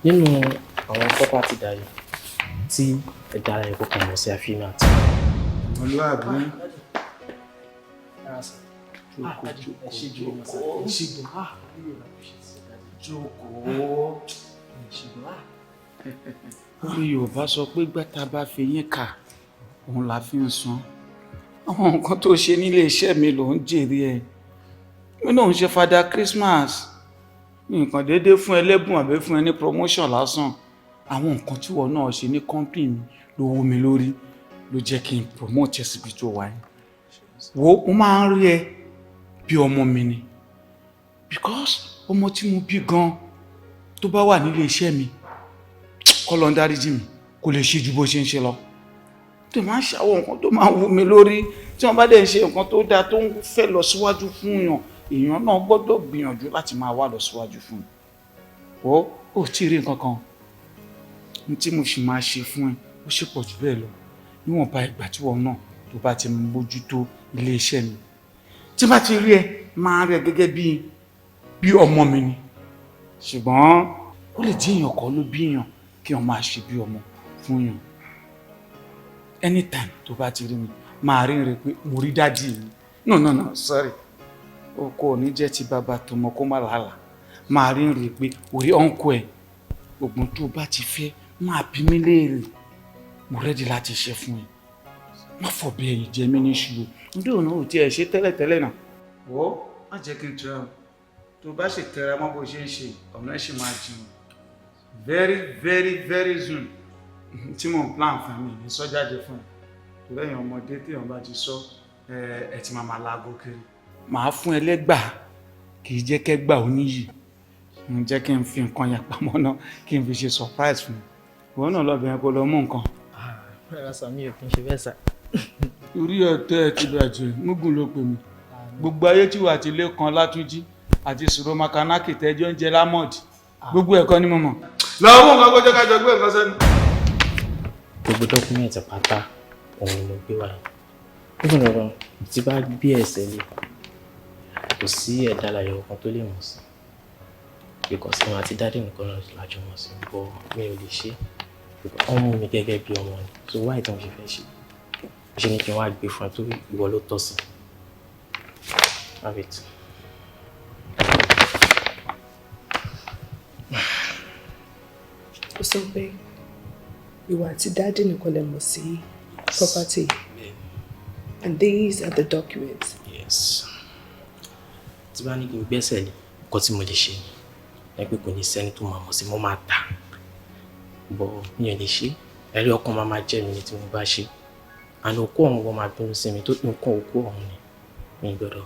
Nínú àwọn property dáyé tí ẹ̀dá rẹ̀ kò kàn mọ̀ sí àfihàn àti Olúwàbí. Orí Yorùbá sọ pé gbẹ́ta bá fi yín kà òun la fi ń san. Àwọn nǹkan tó ṣe nílé iṣẹ́ mi ló ń jèrè ẹ̀. Mi náà ń ṣe Father Christmas. Nǹkan déédéé fún ẹlẹ́bùn àbí fún ẹni promotion lásán. Àwọn nǹkan tí wọ́n náà ṣe ní company mi ló wú mi lórí ló jẹ́ kí n promote ẹ síbi tó wà yìí. Wo mo máa ń rí ẹ bí ọmọ mi ni because ọmọ tí mo bí gan tó bá wà nílé iṣẹ́ mi kọ́ lọ ń dáríjì mi kò lè ṣe ju bó ṣe ń ṣe lọ. Tó máa ń ṣàwọn nǹkan tó máa ń wú mi lórí tí wọ́n bá dẹ̀ ń ṣe nǹkan tó dáa tó ń fẹ́ lọ síwájú fún èèyàn náà gbọ́dọ̀ gbìyànjú láti máa wá lọ síwájú fún un. Ó tí ì rí nǹkan kan ní tí mo sì máa ṣe fún ẹ ó ṣe pọ̀ jù bẹ́ẹ̀ lọ níwọ̀nba ìgbà tí wọ́n náà tó bá ti mójútó ilé iṣẹ́ mi tí bá ti rí ẹ máa rí ẹ gẹ́gẹ́ bí ọmọ mi ni ṣùgbọ́n ó lè jẹ́ èèyàn kan ló bí èèyàn kí wọ́n máa ṣe bí ọmọ fún èèyàn anytime tó bá ti rí mi máa rí rẹ pé mo rí dádì mi no sorry o kò ní jẹ́ ti bàbá tọmọ kó má làálàá máa rí rẹ pé orí ọ̀nkọ ẹ̀ ògùn tó bá ti fẹ́ máa bí mi léèrè mo rẹ́dí láti ṣe fún ẹ má fọ bí ẹ̀yìn jẹ mí ní ṣùgbọ́n nítorí òun ò tiẹ̀ ṣe tẹ́lẹ̀tẹ́lẹ̀ náà. wọ́n má jẹ́ kí n tẹ́ ọ tó bá sì tẹra mọ́ bó ṣe ń ṣe ọ̀nà ẹ̀ sì máa jẹun very soon tí mò ń plan fún mi ní sọ́jáde fún ẹ tó lẹ́yìn ọmọdé téèyàn bá ti sọ ẹ ti máa láago kiri màá fún ẹ lẹ́gbàá kì í jẹ́ kẹ́gbà oníyì ń jẹ́ kí n fi nǹkan yà pamọ́ náà kí n fi ṣe surprise fún ẹ ìwọ náà lọ́bìnrin kó lọ mú nǹkan. rárá sàmì ò kí n ṣe bẹ́ẹ̀ sà. orí ọ̀tẹ́ ẹ ti bàjẹ́ mugun ló pè mí gbogbo ayé tí wà á ti lé kan látúnjí àti sùrọ̀ makanaki tẹ́jọ́ ń jẹ lámọ̀dì gbogbo ẹ̀kọ́ ni mo mọ̀. lọ́wọ́ mú nǹkan kó jẹ́ ká jọ gbé nǹkan sẹ́nu. gbogbo dọ́kúmẹ̀ntì pátá òun ni mo gbé wáyé nígbà náà tí bá gbé ẹsẹ̀ lé kò sí ẹ̀dá láyé ọkàn tó lè mọ̀ sí because wọn àti dáàdì nìkan náà lájọ mọ̀ sí bọ́ mi ò lè ṣe ọmọ mi gẹ́gẹ́ bí ọmọ ni so wáyé tí mo ṣe fẹ́ ṣe ni kí n wá gbé fún ẹ tó ìwọ ló tọ́ sí. Have it. Ó sọ pé ìwà àti dáàdì nìkan lè mọ̀ sí property and these are the documents. Yes. Tí bá ní kí n gbẹ́sẹ̀ lé nǹkan tí mo lè ṣe ni pé kò ní sẹ́ni tó máa mọ̀ sí mo máa tà bọ̀ mi ò lè ṣe ẹ̀rí ọkàn máa jẹ́ mi ní tí mo bá ṣe àná òkú ọ̀hún wọ́n máa bínú sí mi tó nǹkan òkú ọ̀hún ni mi gbọ́dọ̀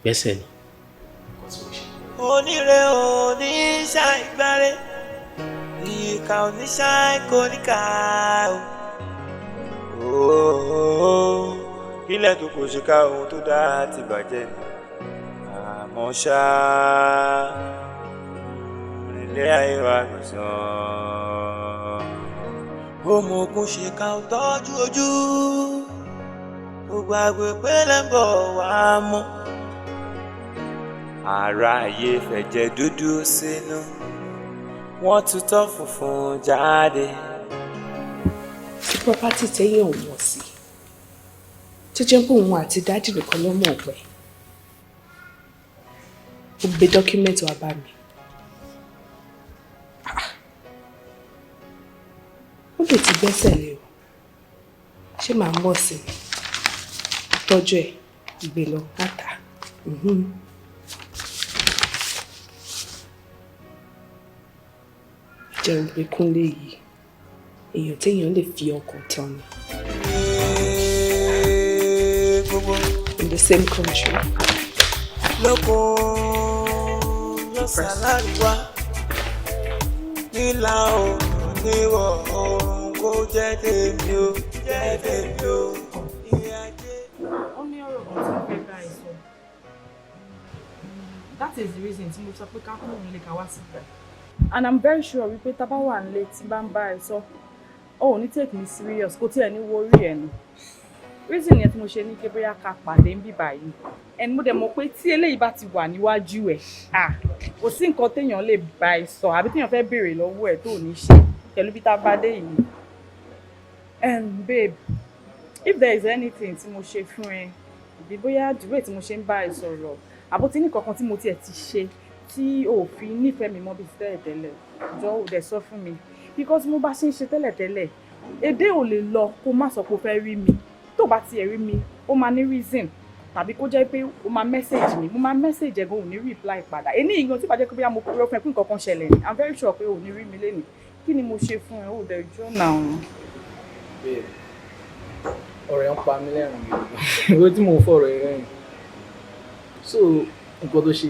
gbẹ́sẹ̀ lé nǹkan tí mo ṣe. Oníre òní ṣàìgbárẹ́ ìkà òní ṣàìkóníkà o. Kílẹ̀ tó kò ṣe ká ohun tó dáa ti bàjẹ́ ni àmọ́ ṣá ilé ayé wa gbọ̀nsán. Ọmọ ogun ṣe ká ó tọ́jú ojú gbogbo àgbègbè lẹ́bọ̀ wá mọ́. Ara ayé fẹ̀jẹ̀ dúdú sínú wọ́n tutọ́ funfun jáde. Tí property tẹ́yẹ̀ ò mọ̀ sí tó jẹ́ pé òun àti dáàdì nìkan ló mọ̀ pẹ́ ó gbé dọ́kímẹ́ǹtì wá bá mi. Ó lè ti gbẹ́sẹ̀ lé o ṣé màá mọ̀ sí i tọ́jú ẹ̀ ìgbé lọ látà. jẹun pé Kúnlé yìí èèyàn téèyàn lè fi ọkàn tán ni. In the same country. Lóko ló ṣàlàyé wá nílà oòrùn níwọ̀ oòrùn kó jẹ́ tèmi o jẹ́ tèmi o. Ó ní ọ̀rọ̀ kan tí mo fẹ́ bá ẹ sọ. That is the reason tí mo sọ pé ká kúrò nílé ká wá síbẹ̀. And I'm very sure wípé tá bá wà nílé tí bá ń bá ẹ sọ, ó ò ní take me serious kó tí ẹ ní wo orí ẹ ni. Reason yẹn tí mo ṣe ní pé bóyá ká pàdé ń bí báyìí. And mo dẹ̀ mọ̀ pé tí eléyìí bá ti wà níwájú ẹ̀, kò sí nǹkan téèyàn lè bá ẹ sọ àbí téèyàn fẹ́ béèrè lọ́wọ́ ẹ̀ tó ò ní ṣe pẹ̀lú bí tá bá dé yìí. Babe, if there is anything tí mo ṣe fún ẹ, àbí bóyá the way tí mo ṣe ń bá ẹ sọ̀rọ̀, àbó tí ní kankan tí mo tiẹ̀ ti ṣe tí o fi nífẹ̀ẹ́ mi mọ́ bí tẹ́lẹ̀tẹ́lẹ̀, jọ̀ọ́ ò dẹ̀ sọ fún mi. Because mo bá ṣe ń ṣe tẹ́lẹ̀tẹ́lẹ̀, èdè ò lè lọ kó má sọ pé o fẹ́ rí mi. Tó bá tiẹ̀ rí mi, ó máa ní reason. Tàbí kó jẹ́ pé o máa message mi, mo máa message ẹ̀ gan ò ní reply padà. Èní ìgbọ̀n tí bá jẹ́ pé bóyá mo kúrò fún ẹ pé nǹkan kan ṣẹlẹ̀ ni, I'm very sure pé o ò ní rí mi lénìí. Kí ni mo ṣe fún ẹ? Ó dẹ̀ jọ́ náà. Babe, ọ̀rẹ́ ń pa mí lẹ́rìn mi. Ìwé tí mò ń fọ̀rọ̀ ẹ rẹ́rìn. So, nǹkan tó ṣe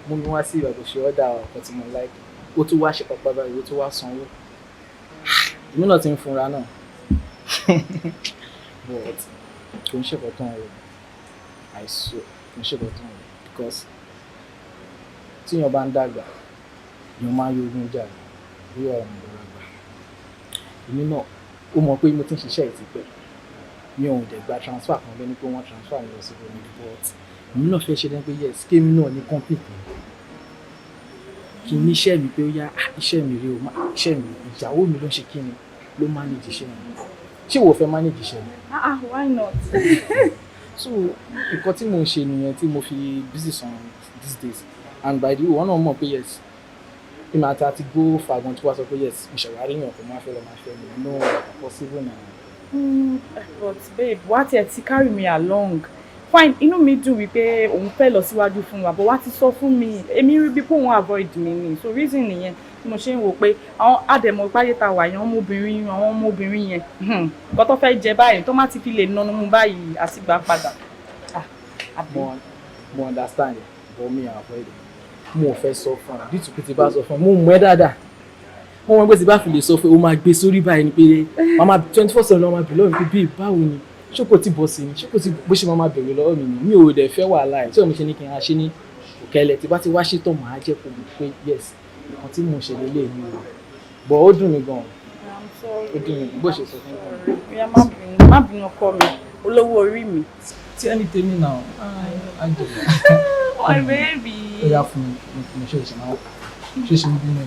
mú mi wá sí ìgbà tó ṣe ọ́dà ọ̀kan tí mo like. Ó tún wá ṣe pàpà báyìí, ó tún wá sanwó. Èmi náà ti ń funra náà. But kò ń ṣèkọ̀ tán rẹ̀. I swear, kò ń ṣèkọ̀ tán rẹ̀. Because tíyàn bá ń dàgbà, èèyàn máa ń yógun jà bí ọ̀rọ̀ mi lọ́wọ́ àgbà. Èmi náà, ó mọ̀ pé mo ti ń ṣiṣẹ́ ìtìpẹ́. Mi ò dẹ̀ gba transfer kan lẹ́ni pé wọ́n transfer mi lọ sí omi but èmi náà fẹ́ ṣe lẹ́nu pé yes kémi náà ní company kan kí n ní iṣẹ́ mi pé ó yá iṣẹ́ mi rí o iṣẹ́ mi ìyàwó mi ló ń ṣe kí ni ló manage iṣẹ́ mi ṣé wo fẹ́ manage iṣẹ́ mi. Why not? So nǹkan tí mo ń ṣe nìyẹn tí mo fi busy on these days and by the way wọ́n náà mọ̀ pé yes ìmọ̀ àti go fagbọn tí wọ́n sọ pé yes ìṣàwárí yàn kò máa fẹ́ lọ máa fẹ́ mi no possible na. But babe wá tiẹ̀ ti carry me along fine inú mi dùn wípé òun fẹ́ lọ síwájú fún wa but wá ti sọ fún mi èmi rí bí pé òun avoid mi ni so reason nìyẹn tí mo ṣe ń wò pé àwọn àdèmọ̀ ìpáyé ta wà yẹn àwọn ọmọbìnrin yẹn nǹkan tó fẹ́ jẹ báyìí tó má ti fi lè nánú mú báyìí àsìgbà padà. Mo understand but me avoid mo fẹ́ sọ fún un dítù pé ti bá sọ fún un mo mọ̀ ẹ́ dáadáa mo mọ̀ pé ti bá fi lè sọ fún un ó máa gbé sórí báyìí ni pé mama 24/7 ló máa bẹ̀ lọ́wọ́ mi pé bí báwo ni ṣókò tí bọ́ sí ni ṣókò tí bó ṣe máa bẹ̀rẹ̀ lọ́wọ́ mi ni mi ò dẹ̀ fẹ́ wàhálà ẹ̀ tí òun ṣe ní kí n ra ṣe ní òkèlè tí bá ti wá ṣètò màá jẹ́ kó pé yes nǹkan tí mo ṣe lélẹ̀ mi o bọ̀ ó dùn mí gan ó dùn mí bó ṣe sọ fún mi. Má bínú ọkọ mi olówó orí mi. tí ẹni tèmi náà á jẹ my baby. ó yà fún mi ṣe ìṣẹ̀máwó ṣe ṣe ń bínú.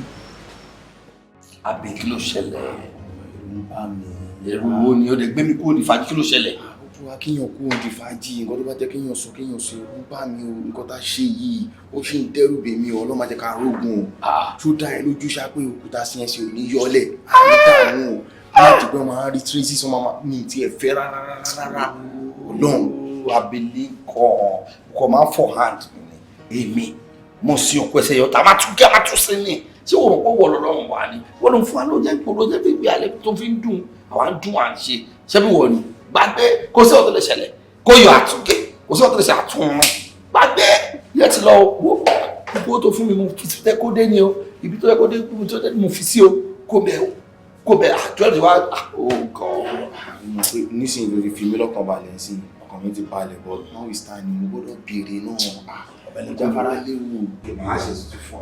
àbí kí ló ṣẹlẹ̀ ẹ̀rù ń bá mi ẹ̀rù wo ni ó lè gbé mi kúrò ní fàájì kí ló ṣẹlẹ̀. ojú wa kéèyàn kúrò ní fàájì nǹkan tó bá jẹ́ kéèyàn sọ ẹ̀rù ń bá mi o nǹkan tá a ṣe yìí ó ṣì ń dẹ́rù bè mí o ọlọ́mọ jẹ́ ká rógun o tó dá ẹ lójú ṣá pé òkúta sí ẹsẹ̀ ò ní yọlẹ̀ àmì dààmú o láti pé wọn á rí tracy sọ máa mi ti ẹ̀ fẹ́ rárá ọlọ́run abẹ́lé kọ́ máa ń fọ̀ hand èmi mo sí ọkọ ẹsẹ̀ yọta má tún kí a má tún sí ni ṣé o rò pé wọ́n lọ́rùn wà ní wọ́n ló ń fún wa ló jẹ́ ìpòrò jẹ́ bí alẹ́ tó fi ń dùn àwọn ń dùn à ń ṣe ṣé bí wọ́n ní gbàgbé kò sí ọ̀tọ̀ lè ṣẹlẹ̀ kò yọ àtúnkè kò sí ọ̀tọ̀ lè ṣe àtúnrún gbàgbé yẹ ti lọ wo gbogbo tó fún mi mo fi tẹ́ kó dé ni o ibi tó yẹ kó dé ibi tó yẹ mo fi sí o kó bẹ àjọ ti wá nísìnyí ló ti fi mí lọ́kàn balẹ̀ sí ọkàn mi ti balẹ̀ but now we stand ni mo gbọ́dọ̀ béèrè náà ọ̀bẹ̀ni jáfara léwu màá ṣe tuntun fún ọ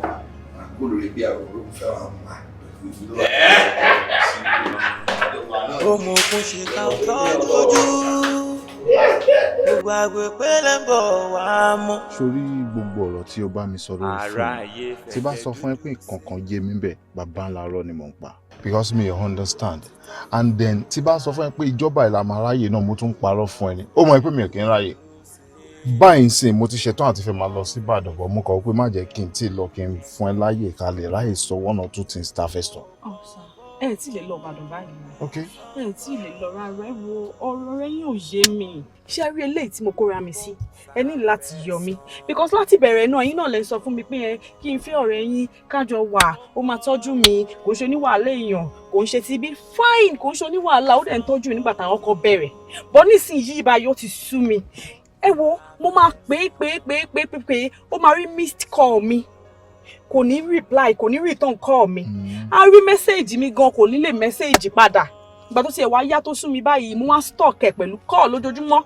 gbọ́dọ̀ rí bí àròrò fẹ́ wà mọ́ ọmọ òkun ṣe ká tọ́jú ojú gbogbo àgbègbè lẹ́bọ̀ wá mọ́. sórí gbogbo ọ̀rọ̀ tí o bá mi sọ lórí fóònù tí bá sọ fún ẹ pé kankan yé mi bẹ̀ bàbá ńlá rọ ni mò ń pa because me understand and then tí bá sọ fún ẹ pé ìjọba ìlànà aráyè náà mo tún parọ́ fún ẹ ni ó mọ̀ pé mi ò kí ń ráyè báyìí sìn mo ti ṣetán àti fẹ́ máa lọ sí Ìbàdàn bọ̀ mo kọ̀ pé má jẹ́ kí n tí lọ kí n fún ẹ láyè ká lè ráyè sọ one or two things tá a fẹ́ sọ. ẹ tí lè lọ Ìbàdàn báyìí. Okay. ẹ tí lè lọ rárá, ẹ wo ọ̀rọ̀ rẹ yín ò yé mi. Ṣé rí eléyìí tí mo kóra mi sí ẹ ní láti yọ mí because láti bẹ̀rẹ̀ náà yín náà lè sọ fún mi pé ẹ kí n fẹ́ ọ̀rẹ́ yín kájọ wà ó máa tọ́jú mi kò ń ṣe oníwàhálà èèyàn kò ń ṣe ti bí fine kò ń ṣe oníwàhálà ó dẹ̀ ń tọ́jú nígbà táwọn kọ bẹ̀rẹ̀ bọ́ nísìnyí báyìí ó ti sú mi. Ẹ wo mo máa pè ó máa rí missed call mi kò ní reply kò ní return call mi a rí message mi gan kò ní lè message padà ìgbà tó tiẹ̀ wá yá tó sún mi báyìí mo wá stock ẹ̀ pẹ̀lú call lójoojúmọ́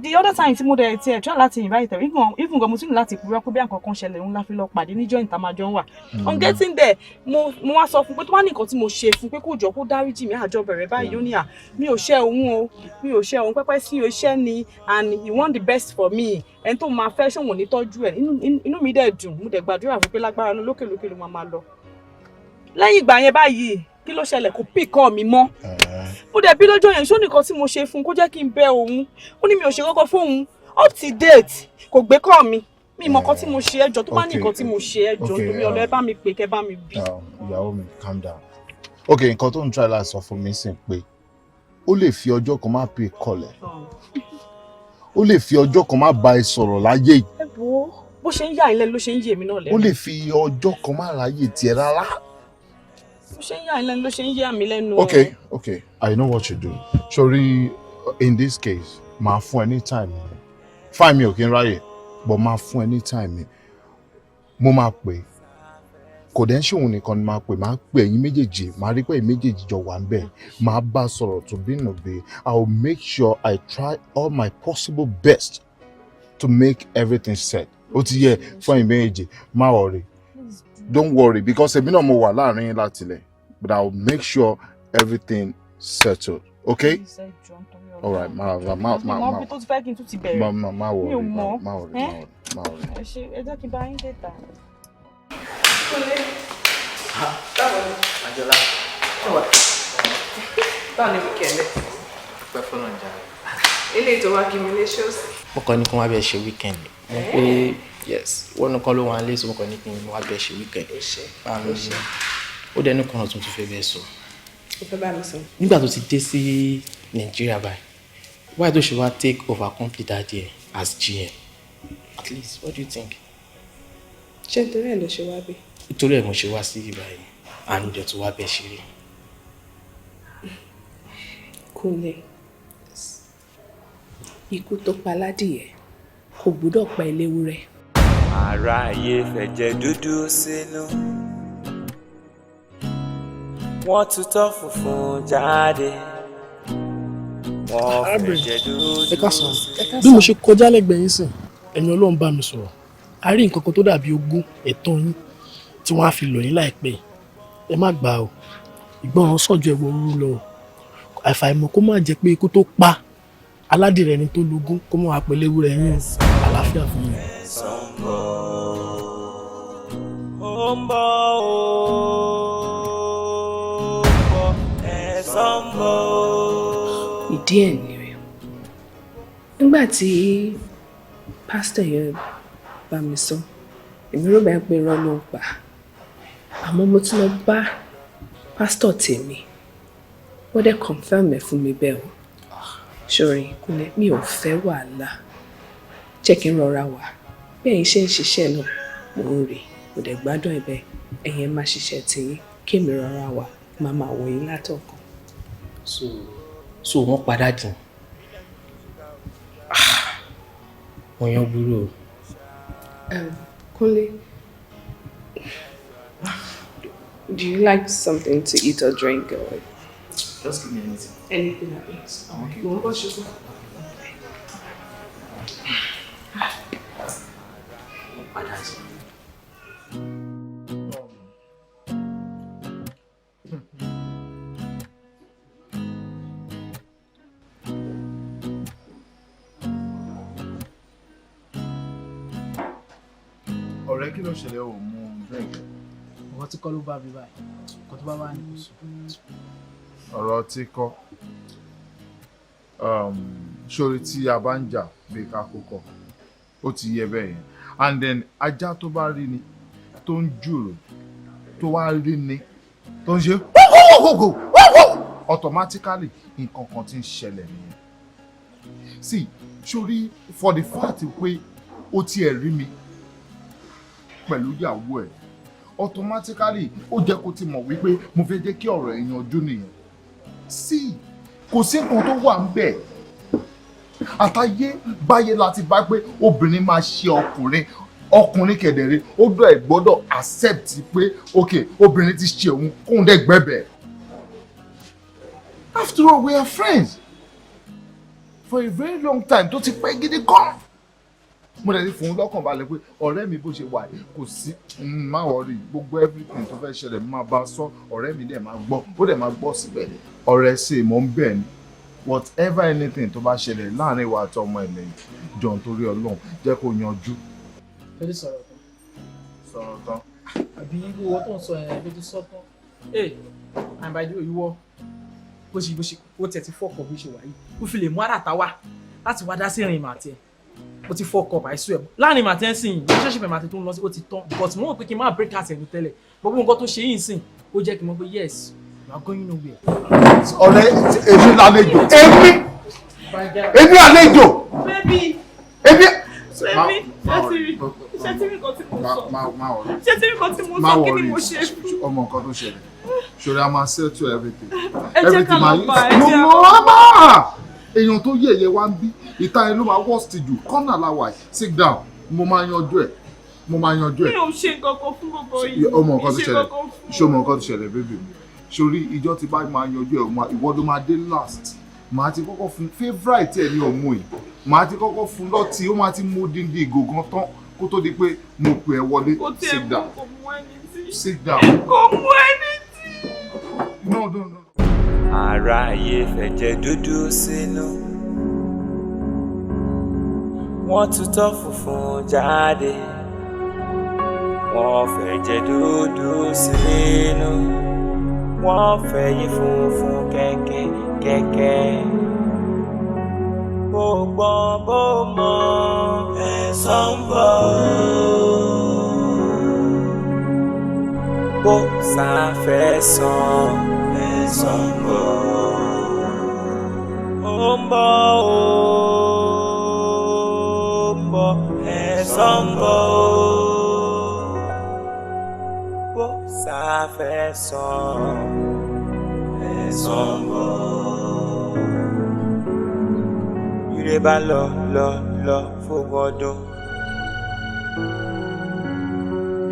the other time tí mo dẹ̀ tiẹ̀ try láti invite ẹ̀ even gan mo tún ní láti purọ́ pé bí àkọ́kọ́ ṣẹlẹ̀ ń láfi lọ pàdé níjọ́ ìtàmájọ́ wà on getting there mo wá sọ fún pé tó bá ní nǹkan tí mo ṣe fún pé kó jọ kó dáríjì mi àjọ bẹ̀rẹ̀ báyìí ó ní à mi ò ṣe òun pẹ́pẹ́ sí iṣẹ́ ni and he want the best for me ẹni tó máa fẹ́ ṣòwò ní tọ́jú ẹ̀ inú mi dẹ̀ dùn mo dẹ̀ gbàdúrà fún pé lágbára lókè ló máa lọ lẹ́yìn ìgbà yẹn báyìí kí ló ṣẹlẹ̀ kò pick call mi mọ́ mo dẹ̀ bí lọ́jọ́ yẹn ṣó nìkan tí mo ṣe fún kó jẹ́ kí n bẹ òun ó ní mi ò ṣe kọ́kọ́ fóun up to date kò gbé call mi mọ̀ kan tí mo ṣe ẹjọ́ tó bá ní nǹkan tí mo ṣe ẹjọ́ nítorí ọlọ́ ẹ bá mi pè kẹ́ bá mi bí. ìyàwó mi calm down okay nǹkan tó ń try láti sọ fún mi sì pé ó lè fi ọjọ́ kan má pè call ẹ̀ ó lè fi ọjọ́ kan má bá ẹ sọ̀rọ̀ láyé yìí. ẹ wo bó ṣe ń yà ilẹ̀ ló ṣe ń yé mi náà lẹ́nu. ó lè fi ọjọ́ kan má ráyè tiẹ̀ rárá. bó ṣe ń yà ilẹ̀ ló ṣe ń yà mí lẹ́nu. Okay, I know what you do. Sorry, in this case máa fún ẹ ní time fine mi ò kí n ráyè but máa fún ẹ ní time mo máa pè kò dẹ̀ ń ṣòun nìkan ni máa pè máa pè ẹ̀yin méjèèjì máa rí pé ẹ̀yin méjèèjì jọ wà ń bẹ̀ máa bá sọ̀rọ̀ tó bí nù bí I will make sure I try all my possible best to make everything set ó ti yẹ fún ẹ̀yin méjèèjì má worry don't worry because èmi náà mo wà láàrin láti ilẹ̀ but I will make sure everything settled okay. All right, ma worry. ẹ jẹ́ kí n bá yín dẹ́ta. Àjọlá. Báwo ni wíkẹ̀ndì? Pẹ́ fọ́nà jà. Ilé ètò wa kí mi lé ṣọ́ọ̀ṣì. Mo kàn ní kí wọ́n bẹ ṣe weekend. Mo pé yes, wọ́n ní kọ́ ló wọ́n lé so mo kàn ní kí wọ́n bẹ ṣe weekend. Ó dẹnu kan ọ̀tún tó fẹ́ bẹ́ẹ̀ sọ. Ó fẹ́ bá mi sọ. Nígbà tó ti dé sí Nàìjíríà báyìí, why don't you take over complete that year as GM? At least, what do you think? Ṣé nítorí ẹ̀ ló ṣe wá bí? Nítorí ẹ̀ mo ṣe wá sí ìbáyìí, àánú dẹ̀ tó wá bẹ́ẹ̀ ṣeré. Kúnlẹ̀, ikú tó pa ládìyẹ kò gbọ́dọ̀ pa eléwúrẹ́. Aráyé fẹ̀jẹ̀ dúdú sínú wọ́n tutọ́ funfun jáde wọ́n fẹ̀jẹ̀ dúdú. Ẹ káàsán, bí mo ṣe kọjá lẹ́gbẹ̀ẹ́ yín sìn ẹ̀yin Ọlọ́run bá mi sọ̀rọ̀ a rí nǹkan kan tó dàbí ogún ẹ̀tọ́ yín tí wọ́n á fi lọ̀ yín láìpẹ́ ẹ má gbà o ìgbọràn sọ̀jọ̀ ẹ̀wọ̀ rúru lọ àìfàìmọ̀ kó má jẹ́ pé ikú tó pa aládìrẹ ni tó lógún kó mọ̀ wá pẹ̀lú ewúrẹ́ yín àlàáfíà fún yín. Ó ń bọ̀ ẹ̀san ń bọ̀. Ìdí ẹ̀ ni rẹ̀ nígbà tí pásítọ̀ yẹn bá mi sọ èmi rò bẹ́ẹ̀ pé irọ́ ló ń pa àmọ́ mo tún lọ bá pásítọ̀ tèmi wọ́n dẹ̀ confirm ẹ̀ fún mi bẹ́ẹ̀ o ṣòro Kúnlẹ̀ mi ò fẹ́ wàhálà jẹ́ kí n rọra wà bí ẹ̀yin ṣe ń ṣiṣẹ́ náà mò ń rè kò dẹ̀ gbádùn ẹ̀ bẹ́ẹ̀ ẹ̀yin máa ṣiṣẹ́ tiyín kí èmi rọra wà máa máa wò yín látọ̀kan. So wọ́n padà dín wọ́n yan burú o. Kúnlẹ̀, do you like something to eat or drink? Or... Just give me anything. Anything at least. Okay. You want to sugar? Ọ̀rẹ́ kí ló ṣẹlẹ̀ ò mú drink? Ọ̀rọ̀ tí kọ́ ló bá mi báyìí. Kò tó bá wà ní kò sùn. Ọ̀rọ̀ tí kọ́ ṣorí tí a bá ń jà bí ká kókọ ó ti yẹ bẹ́ẹ̀ yẹn and then ajá tó bá rí ni tó ń jùrò tó wá rí ni tó ń ṣe automatically nǹkan kan tí ń ṣẹlẹ̀ nìyẹn. See, sori for the fact pé ó tiẹ̀ rí mi pẹ̀lú ìyàwó ẹ̀ automatically ó jẹ́ kó ti mọ̀ wípé mo fẹ́ jẹ́ kí ọ̀rọ̀ ẹ̀ yanjú nìyẹn. See, kò sí nǹkan tó wà ń bẹ̀. Àtayé báyé láti bá pé obìnrin máa ṣe ọkùnrin kẹ̀dẹ̀rẹ́ ó dọ̀ ẹ̀ gbọ́dọ̀ accept pé ok obìnrin ti ṣe òun kóun dẹ̀ gbẹ́bẹ̀. After all, we are friends for a very long time tó ti pẹ́ gidi gan. Mo dẹ̀ ti fún un lọ́kàn balẹ̀ pé ọ̀rẹ́ mi bó ṣe wà kò sí má worry gbogbo everything tó fẹ́ ṣẹlẹ̀ máa bá sọ ọ̀rẹ́ mi dẹ̀ máa gbọ́ ó dẹ̀ máa gbọ́ síbẹ̀ ọ̀rẹ́ ṣe mò ń bẹ̀ ni whatever anything tó bá ṣẹlẹ̀ láàrin ìwà àti ọmọ ẹ̀ lẹ́yìn jọ nítorí Ọlọ́run jẹ́ kó yanjú. Lórí sọ̀rọ̀ tán. Àbí owó tó ń sọ ẹ̀ ló ti sọ tán. Àbájọ ìwọ bó ṣe ó tẹ̀ ti fọ́ọ̀kọ̀ bí ṣe wà yìí ó fi lè mú àràtà wá láti wá dá sí ìrìn màtí ẹ̀ ó ti fọ́ọ̀kọ̀ àìsú ẹ̀ láàrin màtí ẹ̀ sìn relationship ẹ̀ màtí tó ń lọ sí ó ti tán but mo rò pé kí n má break heart ẹ̀ ní tẹ́lẹ̀ gbogbo nǹkan tó ṣe yìí sìn ó jẹ́ kí n mọ̀ pé yes you are going nowhere. ọ̀rẹ́ èmi lálejò èmi àlejò èmi. ṣé tí mi kan tí mo sọ kí ni mo ṣe fún. ọmọ nǹkan tó ṣẹlẹ̀ ṣòro a máa settle everything. ẹ jẹ́ ká lọ bá ẹ jẹ́ èèyàn tó yẹ̀yẹ̀ wá ń bí ìta ẹ̀ ló máa worst jù kọ́nà làwà sit down mo máa yanjú ẹ̀. mi ò ṣe nǹkan fún gbogbo yìí ọmọ nǹkan tó ṣẹlẹ̀ ṣọmọ nǹkan tó ṣẹlẹ̀ bébì mi sórí ìjọ tí bá máa yanjú ẹ̀ ìwọ ló máa dé last màá ti kọ́kọ́ fún favourite ẹ̀ ní ọmọ yìí màá ti kọ́kọ́ fún lọ́tì ó máa ti mú díndín ìgò gan tán kó tó di pé mo pè ẹ́ wọlé sit down sit down. kò mú ẹni tí. no. Aráyé fẹ̀jẹ̀ dúdú sínú wọ́n tutọ́ funfun jáde wọ́n fẹ̀jẹ̀ dúdú sínú wọ́n fẹ̀yìn funfun kẹ̀kẹ́ bó gbọ́n bó mọ̀ ẹ̀san ń bọ̀ bó ṣàfẹ́sàn ẹ̀san ń bọ̀ ó ń bọ̀ ẹ̀san ń bọ̀ bó ṣàfẹ́sàn ẹ̀san ń bọ̀. Ire bá lọ fógún ọdún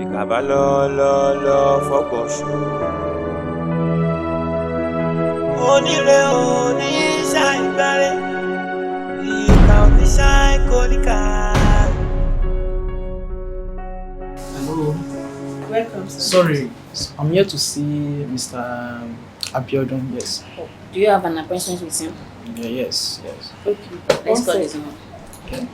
ìkà bá lọ fọ́pọ̀ oṣù. Oníre òní ṣàìgbárẹ́ ìkà òní ṣàìkóníkà. Hello. Welcome, sir. Sorry, I'm here to see Mr. Abiodun. Yes. Oh, do you have an appointment with him? Yeah, yes. Okay. Let's call his mom. Okay.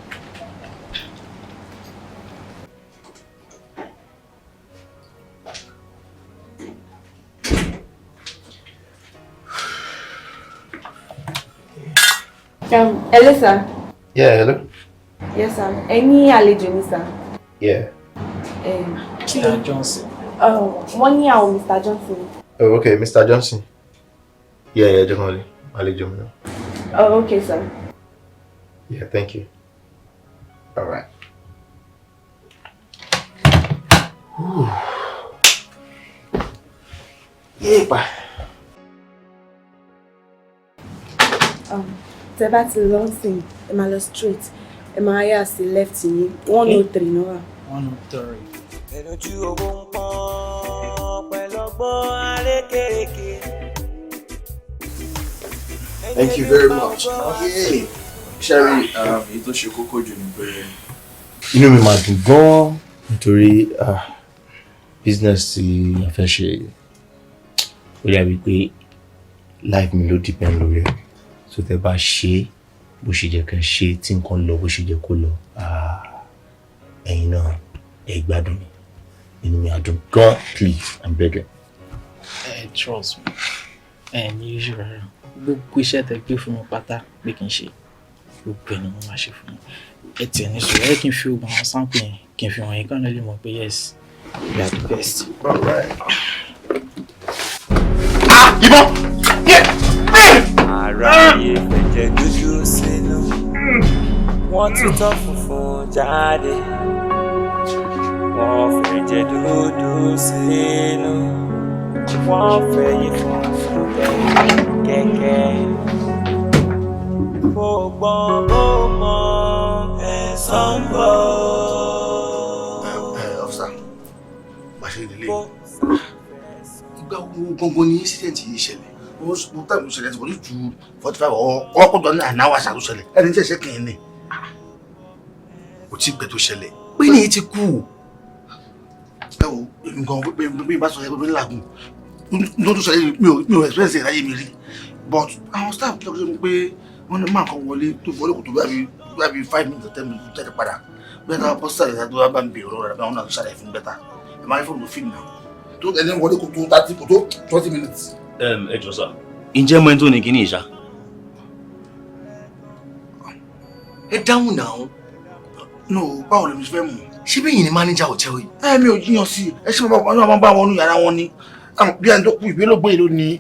Hello, sir. Yeah, hello. Yes, sir. Any àlejò ni, sir? Yeah. Mr. Johnson. Wọ́n ní àwọn Mr. Johnson. Oh, okay, Mr. Johnson. Yeah, definitely. Àlejò mi náà. Oh, okay, sir. Yeah, thank you. All right. Yeah. Tẹ́ bá ti lọ sìn, ẹ máa lọ straight. Ẹ máa yà sí left yín. 103 náà wà. 103. Ẹnujú owó ń pọ́n pẹ̀lú ọgbọ́n arékèrèké. Thank you very much. Okay. Sherry, èyí tó ṣe kókó jù ní pé inú mi máa dùn gan nítorí business tí a fẹ́ ṣe ó yà wípé life mi ló depend lórí ẹ̀. So tẹ́ bá ṣe bó ṣe jẹ́ kẹ́ ṣe tí nǹkan lọ bó ṣe jẹ́ kó lọ ẹ̀yin náà ẹ gbádùn mi inú mi á dùn gan please I'm begging. Trust me. Ní iṣẹ́ rárá gbogbo iṣẹ́ tẹ́ gbé fún mi pátá pé kí n ṣe gbogbo ẹni mo máa ṣe fún yín. Ẹ tiẹ̀ ní sọ̀rọ̀ ẹ kí n fi oògùn àwọn sáǹpù yẹn kí n fi wọ̀nyí kán lè mọ̀ pé yes you are the best. All right. ìbọn. Aráyé fẹ̀jẹ̀ dúdú sínú, wọ́n tutọ́ funfun jáde. Wọ́n fẹ̀jẹ̀ dúdú sínú, wọ́n fẹ̀yìn funfun kẹ̀kẹ́. Bó gbọ́n bó mọ ẹ̀san ń bọ̀. Ọ̀fíìsà, bá ṣe ìdílé ìgbà gbogbo ní incident yìí ṣẹlẹ̀ mo tàbí ṣẹlẹ̀ tí kò ní ju 45 ọkọ̀jọ ní ànáwó àṣà tó ṣẹlẹ̀ ẹni tí ẹ̀ṣẹ̀ kìí ní kò tí gbẹ tó ṣẹlẹ̀ pé ní ti kú ẹ wo nǹkan bí bá sọ ẹ gbogbo nílàgùn tó tó ṣẹlẹ̀ mi ò experience ẹ̀ láyé mi rí but àwọn staff tó ṣe pé wọ́n ní máa kan wọlé tó wọlé kò tó bí 5 minutes or 10 minutes jáde padà bẹ́ẹ̀ náà bọ́sítà rẹ̀ tó bá ń bèèrè ọ̀rọ̀ rẹ̀ báwọn náà ṣàlàyé fún bẹ́tà ẹ̀ máa ń fọ́nù fíìmù náà tó ẹni wọlé kò tó 30 kò tó 20 minutes. Ẹ jọ̀ọ́ sà, ǹjẹ́ mọ̀ ẹni tó ní kíní ìṣá? Ẹ dáhùn náà. No, báwo lè mi fẹ́ mọ̀? Ṣé bí yìí ni mánéjà hòtẹ́ẹ̀lì? Mi ò jiyàn sí i. Ẹ ṣe máa bá wọn nú yàrá wọn ni. Bí ẹni tó kú ìgbélógbé ìlú ni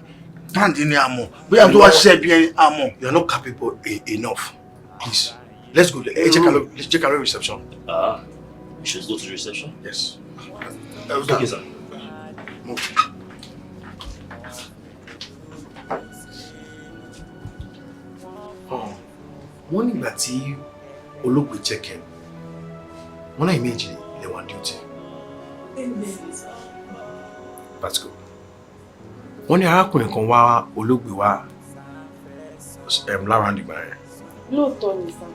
pàǹdì ni àmọ̀. Bí ẹni tó wá ṣiṣẹ́ bí ẹni àmọ̀. You are not capable enough. Please, let's go. Check our reception. We should go to the reception? Yes. Okay, sir. Move. Wọ́n nígbà tí olóògbé check-in wọ́n náà méjì lè wà duty. That's good. Wọ́n ní arákùnrin kan wá olóògbé wá lára nígbà yẹn. Lóòótọ́ ni sá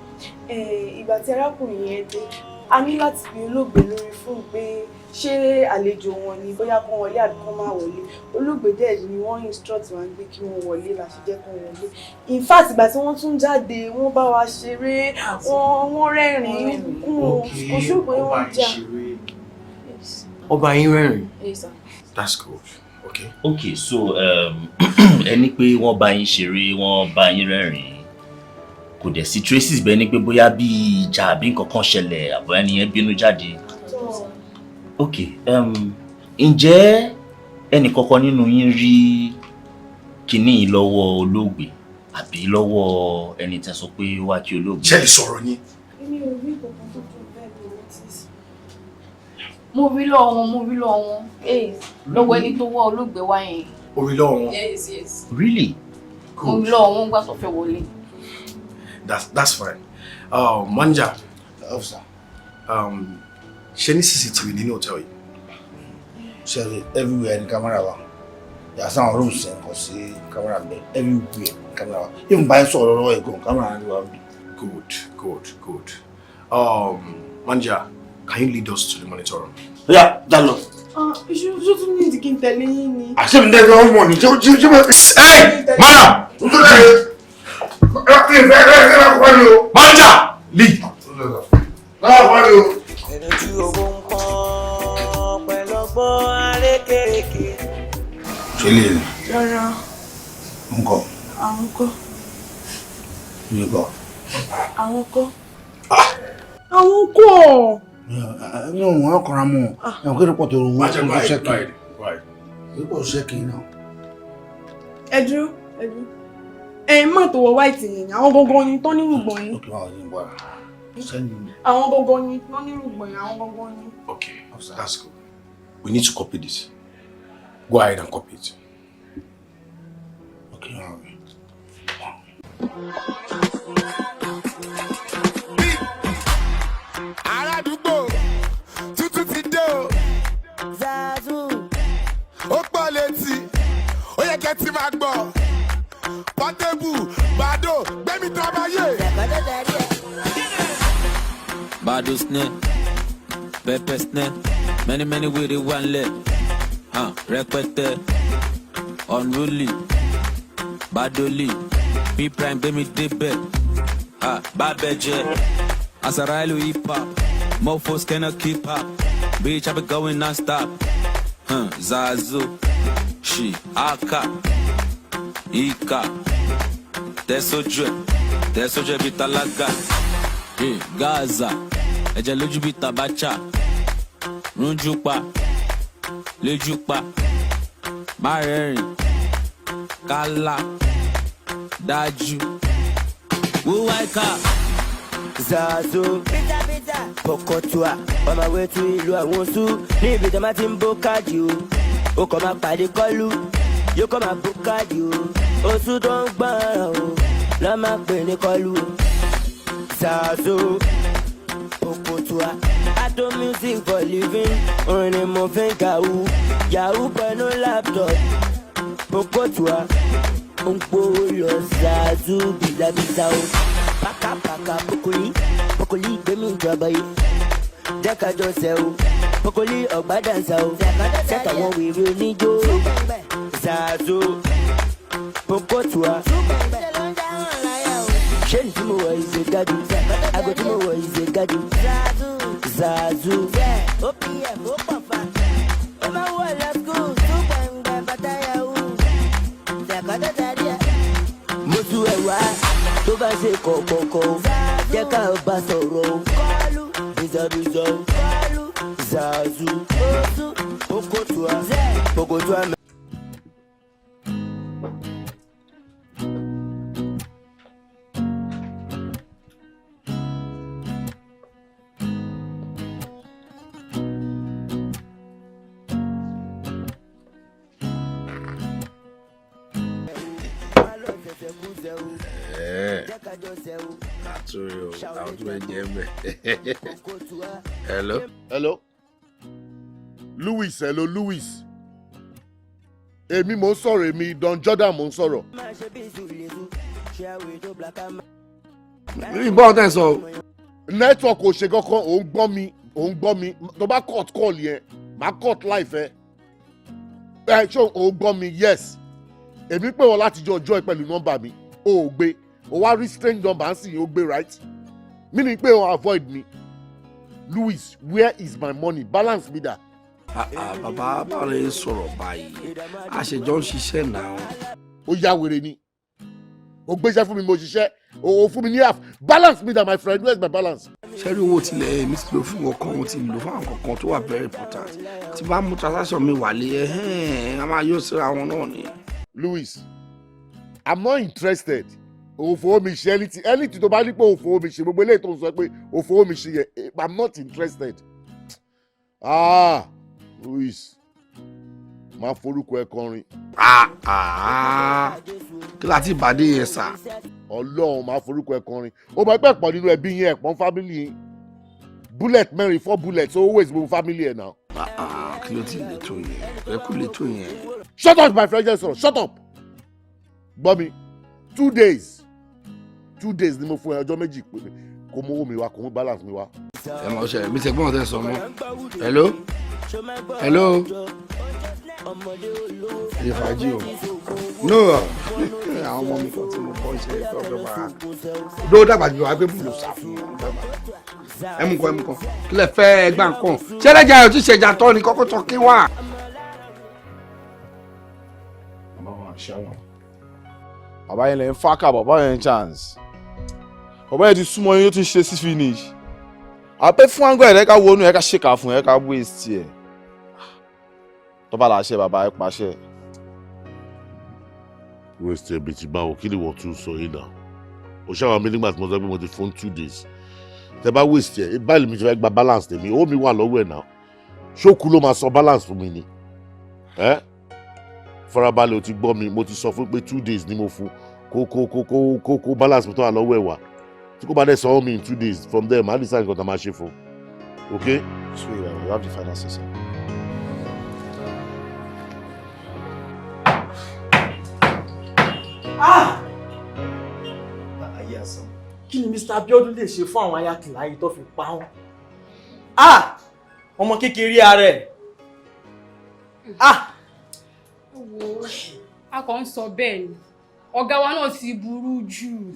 ìgbà tí arákùnrin yẹn dé a ní láti fi olóògbé lórí fún pé ṣé àlejò wọn ni bóyá kán wọlé àbí kán má wọlé. Olóògbé dẹ̀ ni wọ́n instruct wa pé kí wọ́n wọlé la ṣe jẹ́ kán wọlé. In fact ìgbà tí wọ́n tún jáde wọ́n bá wa ṣeré wọ́n rẹ́rìn-ín kò ṣùgbọ́n wọ́n jà. Ọba yín rẹ́rìn. Yes sir. That's good. Okay. Okay, so ẹni pé wọ́n bá yín ṣeré, wọ́n bá yín rẹ́rìn-ín. Kò dẹ̀ sí traces bẹ́ẹ̀ ni pé bóyá bí ìjà àbí nǹkan kan ṣẹlẹ̀ àbọ̀ ẹni yẹn bínú jáde. Okay, ǹjẹ́ ẹnì kankan nínú yín rí kinní lọ́wọ́ olóògbé àbí lọ́wọ́ ẹni tẹ́ sọ pé wá kí olóògbé? Ṣé lè sọ̀rọ̀ yín? Èmi ò rí kankan tó tó bẹ́ẹ̀ bí notice. Mo rí lọ́wọ́ wọn. Lọ́wọ́ ẹni tó wọ́ olóògbé wá yẹn. O rí lọ́wọ́ wọn? Yes. Really? Mo rí lọ́wọ́ wọn gbà tó fẹ́ wọlé. That's fine. Manager, officer, ṣé ní CCTV nínú hotel yìí? Ṣé everywhere ní camera wa. Yà sáwọn rooms ẹ̀ kọ̀ sí camera bẹ́ẹ̀. Everywhere camera wa. Even báyìí sọ̀rọ̀ lọ́wọ́ ẹ̀gbọ́n camera ni wa bí. Good. Manager, can you lead us to the monitor room? Yeah, dalo. Iṣu tún ní ìdí kí n tẹ̀lé yín ni. Àṣẹ mi dẹ́gbẹ́ ọmọ ni. Hey, madam! Manager, lead. Ẹnu owó ń pọ́n pẹ̀lọ́gbọ́n arékèrèké. Ṣé lè ní? Rárá. Nǹkan. Àwọn kọ́. Nǹkan. Àwọn kọ́. Àwọn kọ́. Mi ò wọ́n ọkùnrin mọ́. Ẹ̀wọ̀n kí ló pọ̀ tó wọ́n tó ṣẹ́kì. Pípọ̀ ṣẹ́kì náà. Ẹ dúró. Ẹ̀yin má tó wọ white yẹn, àwọn gangan ni tán nírùgbọ̀n yín. Àwọn gangan ni tán nírùgbọ̀n yín, àwọn gangan ni. Okay, that's good. We need to copy this. Go ahead and copy it. Okay. Aládùúgbò tuntun ti dé o. Zazu. Ó pọ̀ létí, ó yẹ kẹ́ ti máa gbọ́. Portable, Bado, gbẹ́mí tó abayé. Bado snare, pepper snare, many with it one leg. Rẹpẹtẹ, unruly, Badoli, B prime gbẹ́mí débẹ̀. Babẹjẹ, Asarailu hip hop, mofos cannot keep up. Bitch, I be going non-stop. Zazu, she, Aka. Yinka, tẹ́sọ́jẹ́ bí tálákà, Gaza, ẹ̀jẹ̀ lójú bí tabacha, rúnjú pa, lójú pa, má rẹ́rìn, Kala, Daju, Wuwaika, Zazo, Pokotua, on my way to Ilu Awonsu, níbi tí ma ti ń bó káàdì o, ó kàn máa pàdé kọ́lù, yóò kàn máa bó káàdì o, oṣù tó ń gbọ́n o, lọ́ máa pè ní kọ́lù o. Zazo, Pokotua, I do music for living, orin ni mo fi ń kàwú, yahoo pẹ̀lú laptop, Pokotua, ó ń gbówó lọ Zazo bìlàbìlà o. Paka pokoli, pokoli gbẹmí ìjọba yìí. Jẹ́ ká jọ ṣe o, pokoli ọ̀gbá dànsá o. Sẹ́ka wọn wèrè oníjó. Zazo, Pokotua. Ṣé ní tí mo wọ̀ ìṣe gádùn? Àgọ́ tí mo wọ̀ ìṣe gádùn. Zazo. OPM ó pọ̀ fa. Ẹ máa wọ̀ lọ school. Tún gbẹ̀ngbẹ̀ bàtà yahoo. Ṣèkọ́tọ̀ tàdí ẹ̀. Mo tún ẹ̀ wá. Tó bá ṣe kọ̀ọ̀kọ̀ọ̀kọ̀ jẹ́ ká bá sọ̀rọ̀ o. Bísọ̀bísọ̀ Zazu Pokotua Pokotua. Hello. Hello, Louis. Èmi mò ń sọ̀rọ̀, èmi Don Jordan mò ń sọ̀rọ̀. Ìbọn tẹ̀ sọ. Network ò ṣe kankan, ò ń gbọ́ mi. Tó bá cut call yẹn, màá cut live ẹ. Ṣé ò ń gbọ́ mi? Yes. Èmi pè wọ́n láti jọ ọjọ́ ẹ pẹ̀lú nọ́mbà mi. O ò gbé. O wá rí strange number and see o gbé, right? Meaning pé o avoid me. Louis, where is my money? Balance me that. Bàbá báwo sọ̀rọ̀ báyìí? Àṣejọ́ ń ṣiṣẹ́ náà. Ó yá wèrè ni. O gbéṣẹ́ fún mi, mo ṣiṣẹ́. O fún mi ní half. Balance me that, my friend. Where is my balance? Ṣẹ́rí owó tilẹ̀ mi ti lò fún ọkàn, mo ti lò fún àwọn kankan tó wà very important. Tí bá mú transaction mi wálé a máa yóò síra wọn náà ni. Louis, I'm not interested. Òfò mi ṣe anything tó bá ní pé òfò mi ṣe gbogbo eléyìí tó ń sọ pé òfò mi ṣe yẹ, I'm not interested. Louis, máa forúkọ ẹ kọrin. Kí láti ìbàdí yẹn sà? Ọlọ́run máa forúkọ ẹ kọrin. Ó máa pẹ́ pọ̀ nínú ẹbí yẹn ẹ̀pọ̀n family yẹn. Bullet mẹ́rin 4 bullets so always gbogbo family ẹ̀ náà. Kí ló ti lè tó yẹn? Ẹ kú lè tó yẹn. Shut up my friend, shut up. Gbọ́ mi, 2 days ni mo fún ẹ, ọjọ́ méjì pé kò mú owó mi wá, kò mú balance mi wá. Ẹ mọ̀ ṣe mi ṣẹ́gbọ́n tẹ sọ mọ́. Hello. Ìfàjì o. No, àwọn ọmọ mi kan tí mo kọ́ iṣẹ́ ìfẹ́ ọ̀dọ́ bá dó dàgbà jù wá pé mo lò sá fún un. Ẹmu kan kí lẹ fẹ́ gbà nǹkan. Ṣẹ́lẹ̀jà yóò ti ṣẹ̀jà tọ́ ni kọ́kọ́ tọ́ kí wà. Bàbá yẹn lè ń fákà, bàbá yẹn chance. Bàbá yẹn ti súnmọ́ yín, ó ti ṣe sí finish. Àpẹ́ fún àgbà ẹ̀rẹ́ ká wọnú ẹ̀ ká ṣèkà fún ẹ̀ ká waste ẹ̀. Tó bá láṣẹ bàbá ẹ̀ pàṣẹ. Waste ẹ̀ bí ti báwo, kí ni wọ́n tún sọ yìí náà? O ṣàwọn mi nígbà tí mo sọ pé mo ti fún 2 days. Tẹ bá waste ẹ̀, báyìí mi ti fẹ́ gba balance tèmi, owó mi wà lọ́wọ́ ẹ̀ náà. Ṣókù ló máa sọ balance fún mi ni. Farabalẹ̀ o ti gbọ́ mi, mo ti sọ fún pé 2 days ni mo fún kó balance mi tó wà lọ́wọ́ ẹ̀ wá. Tí kò bá dẹ̀ sọ me in 2 days from there màá decide nǹkan tá a máa ṣe fún. Okay? Sweet, you have the finances, sir. Kí ni Mr. Abiodun lè ṣe fún àwọn ayákìlá yìí tó fi pa wọ́n? Ọmọ kékeré ara ẹ̀. Wo, a kàn ń sọ bẹ́ẹ̀ ni. Ọ̀gá wa náà ti burú jù.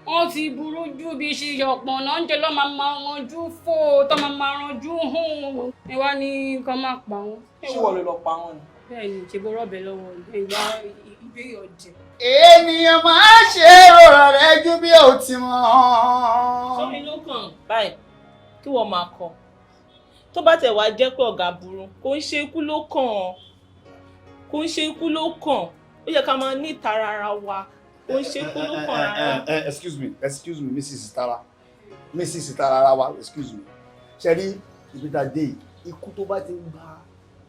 Wọ́n ti burú jù bí ṣe yọ̀pọ̀ náà ń jẹ́ lọ́ máa ranjú fò tó máa ranjú hùn. Ẹ wá ní kán máa pa wọ́n. Ṣé wọ́n lè lọ pa wọ́n ni? Bẹ́ẹ̀ ni, ṣe bó rọ̀bẹ̀ lọ́wọ́ ẹ̀yà ìbéèrè ọ̀jẹ̀. Ènìyàn máa ṣe ọ̀rọ̀ rẹ̀ ju bí ó ti mọ̀. Sómi ló kàn báyìí kí wọ́n máa kọ. Tó bá tẹ̀ wá jẹ́ pé ọ̀gá burú, kò ń ṣe ikú ló kàn. ó yẹ ká máa ní ìtara ara wa ó ń ṣe kó ló kàn rárá. Excuse me, Mrs. Tara ara wa, excuse me. Ṣé rí ibi tá a dé ikú tó bá ti ń bá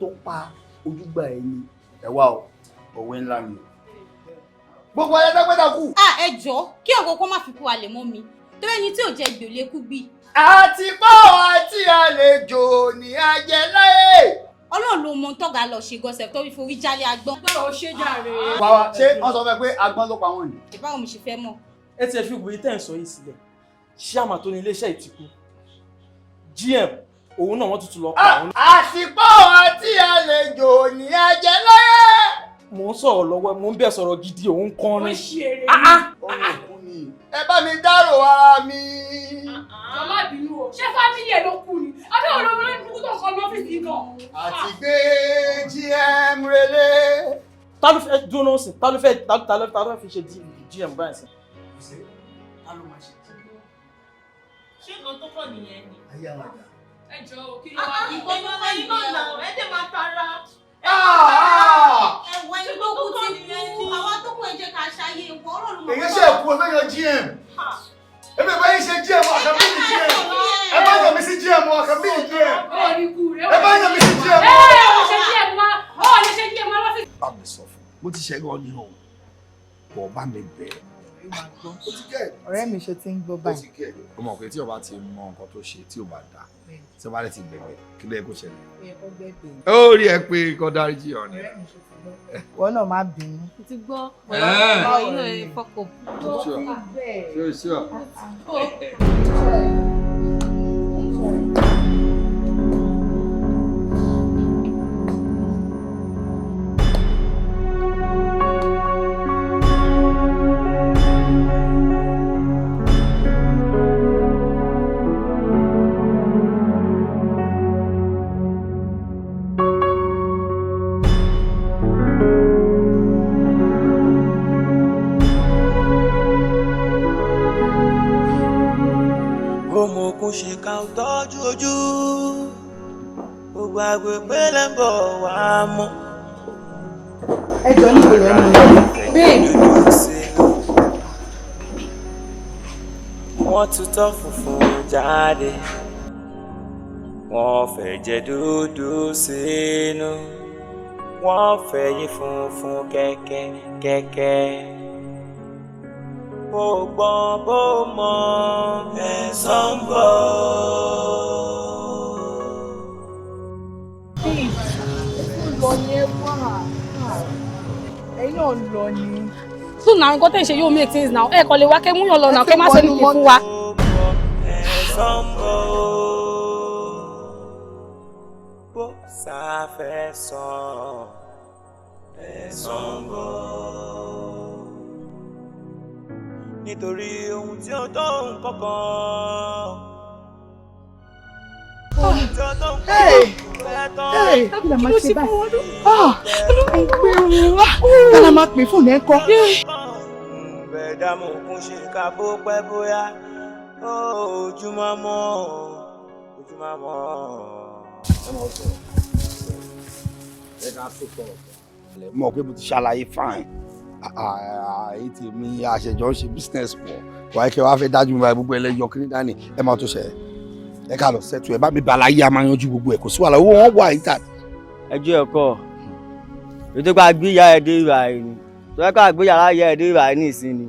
tó ń pa ojúgbà ẹni ẹ̀wà o, òwe ńlá ni. Gbogbo ayé dágbẹ́dà kù. Ẹ jọ̀ọ́ kí ọ̀gọ́ kó má fi kú alẹ̀ mọ́ mi torí ẹni tí ò jẹ gbè lè kú bí. Àti bọ́ àti àlejò ní ajẹ́ láyé. Ọlọ́run ló mọ tọ́gà lọ ṣe gọ́sẹ̀ tó fi forí jálé agbọ́n. Gbọ́dọ̀ ṣe jàre. Bàbá ṣé wọ́n sọ fẹ́ pé agbọ́n ló pa wọ́n ni? Ìbáwo mi ṣe fẹ́ mọ̀? Ẹ ti ẹ̀ fi gbòye tẹ́ ẹ̀ sọ yìí sílẹ̀ ṣé àmà tó ní iléeṣẹ́ ìtìkú GM òun náà wọ́n tuntun lọ pa òun. Àsìkò àti àlejò ní ajẹ́ láyé. Mò ń sọ̀rọ̀ lọ́wọ́ mo ń bẹ̀ sọ̀rọ̀ gidi òun kan ni. Ẹ bá mi dárò ara mi. Màmá bínú o, ṣé fámílì ẹ̀ ló kú ni? Adé òun ló ń kú tó kọ́ lọ́fíìsì náà. Àti gbé GM relé. Ta ló fẹ́ dúró náà sí? Ta ló fẹ́ fi ṣe GM báyìí sí? Ta ló máa ṣe GM? Ṣé nǹkan tó kàn nìyẹn ni? Ayé àwàdà. Ẹ jọ̀ọ́ kí ló wá ní ìkọ́ tó kàn nìyẹn náà ẹ dẹ̀ máa tara. Ẹ̀wọ̀n ẹni tó kú ti kú. Àwa tó kú ẹ jẹ́ ká ṣayé ìwọ Ọlọ́run mọ̀. Èyí ṣe èkó fẹ́ yan GM. Èmi bá yín ṣe GM àkàbí ní GM. Ẹ bá yàn mí sí GM àkàbí ní GM. Ẹ bá yàn mí sí GM. Ṣé GM wa? Ó lè ṣe GM wa lọ́fíìsì. Bá mi sọ fún mo ti ṣẹ́gun ọ ní o. Bọ̀ bá mi bẹ̀rẹ̀. Ọ̀rẹ́ mi ṣe ti ń gbọ́ báyìí. Ó mọ̀ pé tí o bá ti mọ nǹkan tó ṣe tí o bá dá tí o bá lè ti bẹ̀rẹ̀ kí ló yẹ kó ṣẹlẹ̀. Ó rí ẹ pé kọ́ dáríjì ọ ni. Wọ́n náà má bínú. Mo ti gbọ́ ọ̀rọ̀ inú ẹ̀ fọ́kọ̀. Sure. Òmùkùn ṣìkà ò tọ́jú ojú gbogbo agbègbè lẹ́bọ̀ wá mọ́. Ẹ jọ ní ìbẹ̀rẹ̀ ẹnu rẹ̀. Wọ́n tutọ́ funfun jáde wọ́n fẹ̀jẹ̀ dúdú sínú wọ́n fẹ̀yìn funfun kẹ́kẹ́. Bó gbọ́n bó mọ ẹ̀san ń bọ̀. Lọ ní ẹ̀fọ́ ẹ̀yin náà lọ ní. So now nǹkan tẹ́ ṣe yóò make things now. Ẹ kàn lè wá kẹ́ mú yàn lọ náà kẹ́ má ṣe nìkan fún wa. Ẹ̀san ń bọ̀. Bó sáfẹ́ sàn ẹ̀san ń bọ̀. Nítorí ohun tí ó tó nǹkan kan. Ohun tí ó tó nǹkan fẹ́ tán. Kí la máa ṣe báyìí? Kí la máa pè fún ẹ̀kọ́? Bẹ̀dá mo kún ṣe ká bó pẹ́ bóyá. Ojúmọ́ mọ́. Ẹ ká tó tọ̀. Mọ̀ pé mo ti ṣàlàyé fine. Èyí tí mi àṣẹjọ ń ṣe business pọ̀ wáyé kí wàá fẹ́ dájú mi báyìí gbogbo ẹlẹ́yọ kí ní dání ẹ máa tó ṣe ẹ ká lọ sẹ́tù ẹ bá mi bàláyé a máa yanjú gbogbo ẹ̀ kò sí wàhálà owó wọn wà yíta. ẹjọ́ ẹ̀kọ́ ètò ìpá gbéyà ẹ̀dẹ́ ìrà ẹ̀ ni tó yẹ ká gbéyà láyé ẹ̀dẹ́ ìrà ẹ̀ ní ìsinmi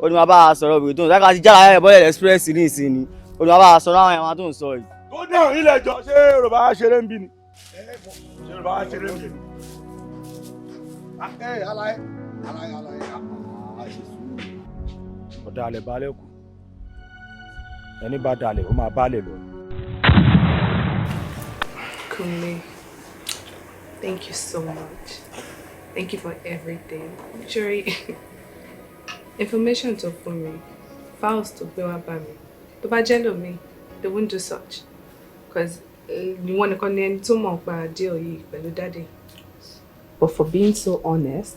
ó ní wọn bá a sọ̀rọ̀ òbí tó ń sẹ́ka ti jára ẹ̀ bọ́yẹ̀ express ní ìsinmi ó ní wọn bá a sọ̀rọ̀ àwọn ẹ̀wọ̀n tó ń sọ yìí. tó dáhùn ilé ẹjọ́ ṣé Yorùbá ṣeré ń bí ni. ṣé Yorùbá ṣeré ń bí ni. ọ̀dàlẹ̀ balẹ̀ kù ẹni bá dalẹ̀ ó máa balẹ̀ lọ. Kunle, thank you so much. Thank you for everything. Actually, information tó fún mi, files tó gbé wá bá mi. Tó bá jẹ́ lómi, they won't do such. Because wọ́n nìkan ni ẹni tó mọ̀ pa deal yìí pẹ̀lú daddy. But for being so honest,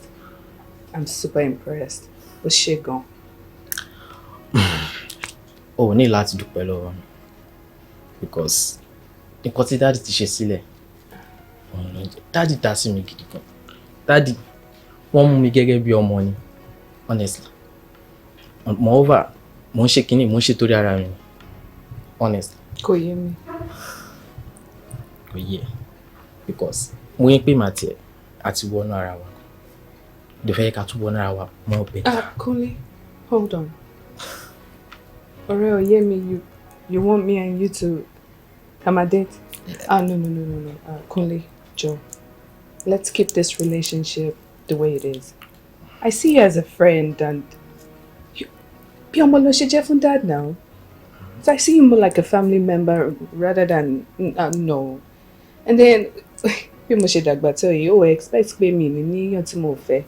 I'm super impressed. Ó ṣe gan. O ní láti dúpẹ́ lọ́wọ́ mi because nǹkan tí dáàdì ti ṣe sílẹ̀ dáàdì dá sí mi gidi gan dáàdì wọ́n mú mi gẹ́gẹ́ bí ọmọ ni honestly. Moreover mo ń ṣe kínní mo ń ṣe torí ara mi honestly. Kò yé mi. Kò yé because mo yẹn pé màá tiẹ̀ àti wọnú ara wa the fẹ́ ká tún wọnú ara wa more better. Kunle, hold on. Ọ̀rẹ́ ò yé mi, you want me and you to come a date? No. Kunle, Joe, let's keep this relationship the way it is. I see you as a friend and bí ọmọ ló ṣe jẹ́ fún dad now. So I see you more like a family member rather than no. And then bí mo ṣe dàgbà tó yìí, ó expect pé mi ní èèyàn tí mo fẹ́.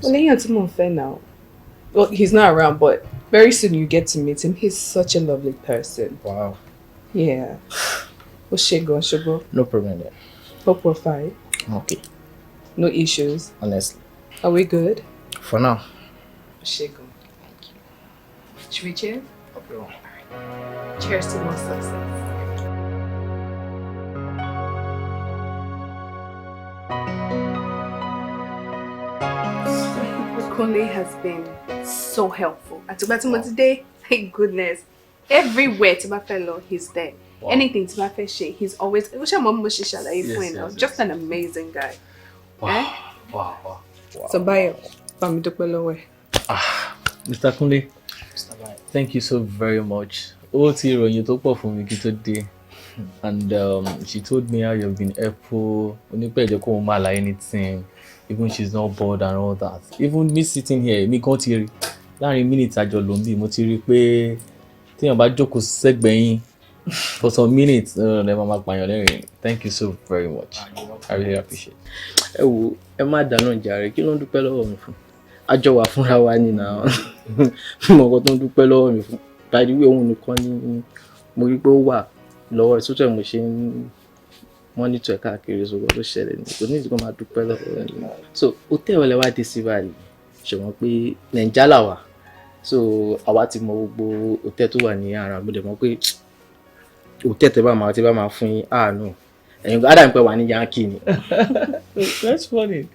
Well, èèyàn tí mo fẹ́ now. Well, he's not around, but very soon you get to meet him. He's such a lovely person. Wow. Yeah. Ó ṣe gan ṣùgbọ́n. No problem there. Hope we're fine. Okay. No issues. Honestly. Are we good? For now. Ó ṣe gan. Should we cheers? Okay. Cheers to more success. Kunle has been so helpful. Àtìgbà tí mo ti dé, thank goodness. Everywhere tí bá fẹ́ lọ, he's there. Wow. Anything tí bá fẹ́ ṣe, he's always. Ó ṣe àmọ́ mo ṣe ṣàlàyé fún ẹ náà. Just an amazing guy. Wow. Eh? Wow. So Bayo, bá mi dúpẹ́ lọ́wọ́ ẹ. Mr. Kunle, thank you so very much. Ó ti ìròyìn tó pọ̀ fún mi kí tó dé. And she told me how you've been helpful. Onípẹ̀ jẹ́ kó o máa like anything. Even she's not bored and all that. Even me sitting here, mi kàn ti rí. Láàrin minutes àjọ ló ń bí, mo ti rí pé téèyàn bá jókòó sẹ́gbẹ̀ẹ́ yín for some minutes, ẹ máa pààyàn lẹ́rìn. Thank you so very much. I really appreciate it. Ẹ wo, ẹ má dáná jàre, kí ló ń dúpẹ́ lọ́wọ́ mi fún? A jọ wà fúnra wa ni náà. Mo kàn tó ń dúpẹ́ lọ́wọ́ mi fún. By the way, òun nìkan ni mo rí pé ó wà lọ́wọ́ rẹ̀ sótò mo ṣe ń monitor káàkiri sọgbọn tó ṣẹlẹ̀ ní kò ní ìdíkọ máa dúpẹ́ lọ́wọ́ rẹ̀ ni. So hotel wọlé wá dé sí báyìí ṣùgbọ́n pé Nàìjíríà là wà, so àwa ti mọ gbogbo hotel tó wà ní ara mo dẹ̀ mọ̀ pé hotel tẹ́ bá máa fún yín no ẹ̀yin adam pé wà ní Yankee ni. That's funny.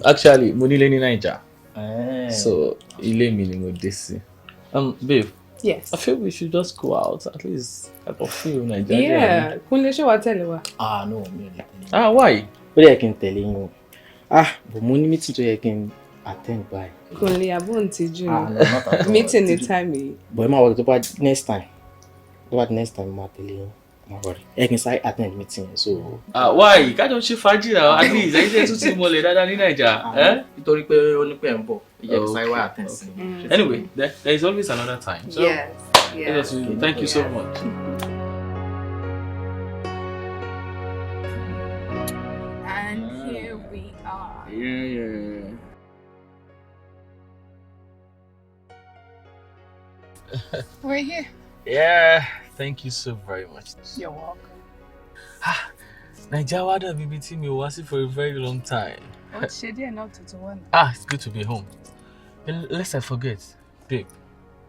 Actually mo nílé ní Naija, so ilé mi ni mo dé sí. Babe. Yes. I feel we should just go out at least. I can feel Nigeria. Yeah. Kunle ṣé wàá tẹ̀lé wa? No, mi ò lè tẹ̀lé. Why? Ó yẹ kí n tẹ̀lé yín o. But mo ní meeting tó yẹ kí n attend by. Kunle àbọ̀ ń tijú ni. Meeting ní time yìí. But ẹ máa wọlé tó bá next time. Máa tẹ̀lé yín. Má worry. Ẹ kí n sáré attend meeting yẹn so. Why? Kájọ ṣe fàájì náà. At least ẹ̀yin tẹ́ tún ti mọ̀lẹ̀ dáadáa ní Naija. Nítorí pé ó ní pé ń bọ̀. Ìyẹn kí sáré wá attend sí. Anyway, there is always another time. So, yes. Thank you so much. And here we are. Yeah. We're here. Yeah. Thank you so very much. You're welcome. Naija wá dàbí ibi tí mi ò wá sí for a very long time. What's she doing now to one? It's good to be home. Lest I forget, babe,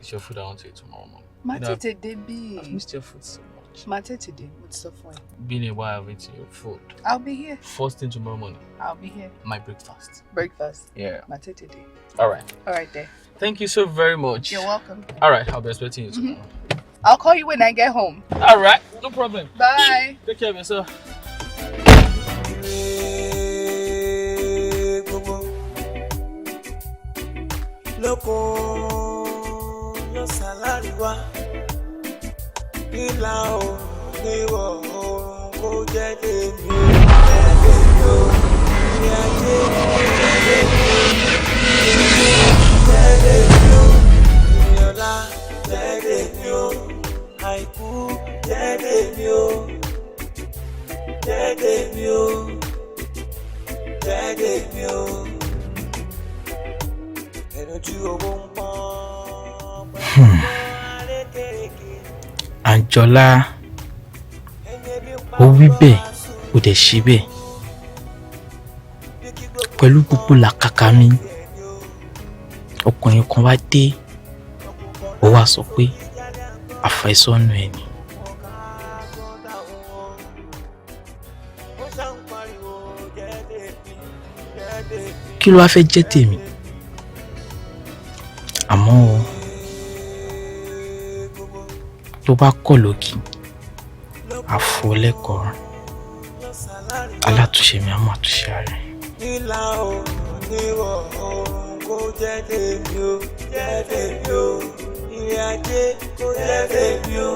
it's your food I want to eat tomorrow morning. Matete Debbie. I've missed your food so much. Matete Debbie, what's the point? Been a while waiting your food. I'll be here. First thing tomorrow morning. I'll be here. My breakfast. Breakfast? Yeah. Matete Debbie. All right. All right, there. Thank you so very much. You're welcome. All right, I'll be expecting you tomorrow. I'll call you when I get home. All right, no problem. Bye. Take care of yourself. Anjola, ó wí bẹ́ẹ̀, ó dẹ̀ ṣe bẹ́ẹ̀. Pẹ̀lú gbogbo làkàkà mi, ọkùnrin kan wá dé, ó wá sọ pé àfẹ́sọ́nà ẹ̀ ni. kí ló wá fẹ́ jẹ́ tèmi? Àmọ́ tó bá kọ̀ lókì àfọlẹ́kọ̀ọ́ alátúnṣe mi á máa túnṣe rẹ̀. Nílà o, níwọ̀ o, kó jẹ́ tèmi o, jẹ́ tèmi o. Ire ajé kó jẹ́ tèmi o,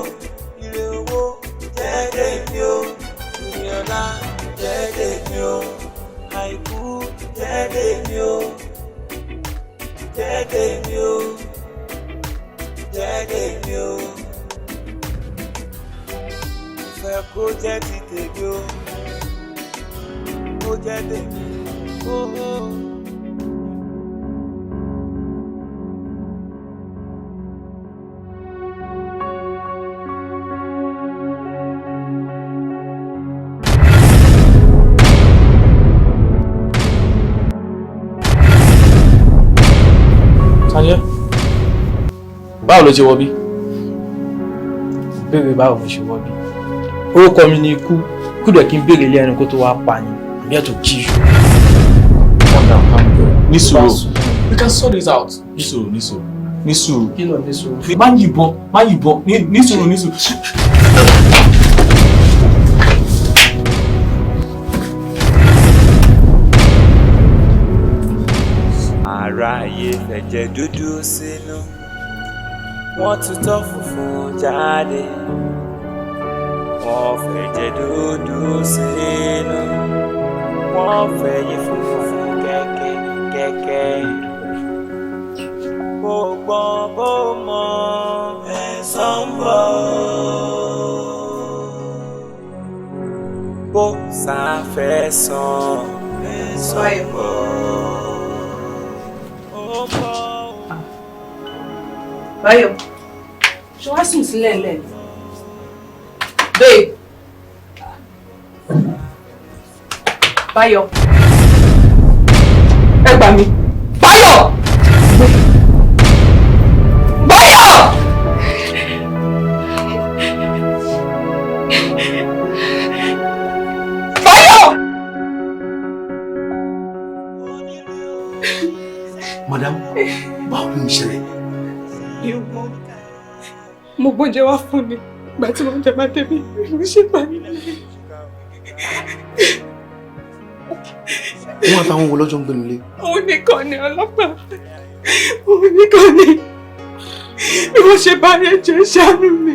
ire owó jẹ́ tèmi o. Ire ọlá jẹ́ tèmi o, àìkú jẹ́ tèmi o, jẹ́ tèmi o, jẹ́ tèmi o. Fẹ́ kó jẹ́ ti tèmi o, kó jẹ́ tèmi o. Tanya, báwo ló ṣe wọ bí? Béèrè báwo mo ṣe wọ bí? Orúkọ mi ni ikú, kúdẹ̀ kí n béèrè ilé ẹni kó tó wá pa ni. I'm here to kill you. Calm down, calm down. Nisuru, we can sort this out. Nisuru. Kí ló Nisuru? Má yìnbọn. Nisuru. Aráyé fẹ̀jẹ̀ dúdú sínú, wọ́n tutọ́ funfun jáde. Wọ́n fẹ̀jẹ̀ dúdú sínú, wọ́n fẹ̀yìn funfun kẹ̀kẹ́. Bó gbọ́n bó mọ ẹ̀san ń bọ̀, bó sáfẹ́ san ẹ̀san ń bọ̀. Báyọ̀, ṣé wá sùn sílẹ̀ ńlẹ̀ ni? Babe. Báyọ̀. Ẹ gbà mí. Báyọ̀! Báyọ̀! Báyọ̀! Madam, báwo ni ìṣẹ̀lẹ̀? Mo gbọ́njẹ wá fún mi. Ìgbà tí mo jẹ máa débi, mo ṣe bá mi. Wọ́n àtàwọn wo lọ́jọ́ ń gbénu lé? Òun nìkan ni ọlọ́pàá. Òun nìkan ni. Bí mo ṣe bá yẹn jẹ́ ṣàánú mi.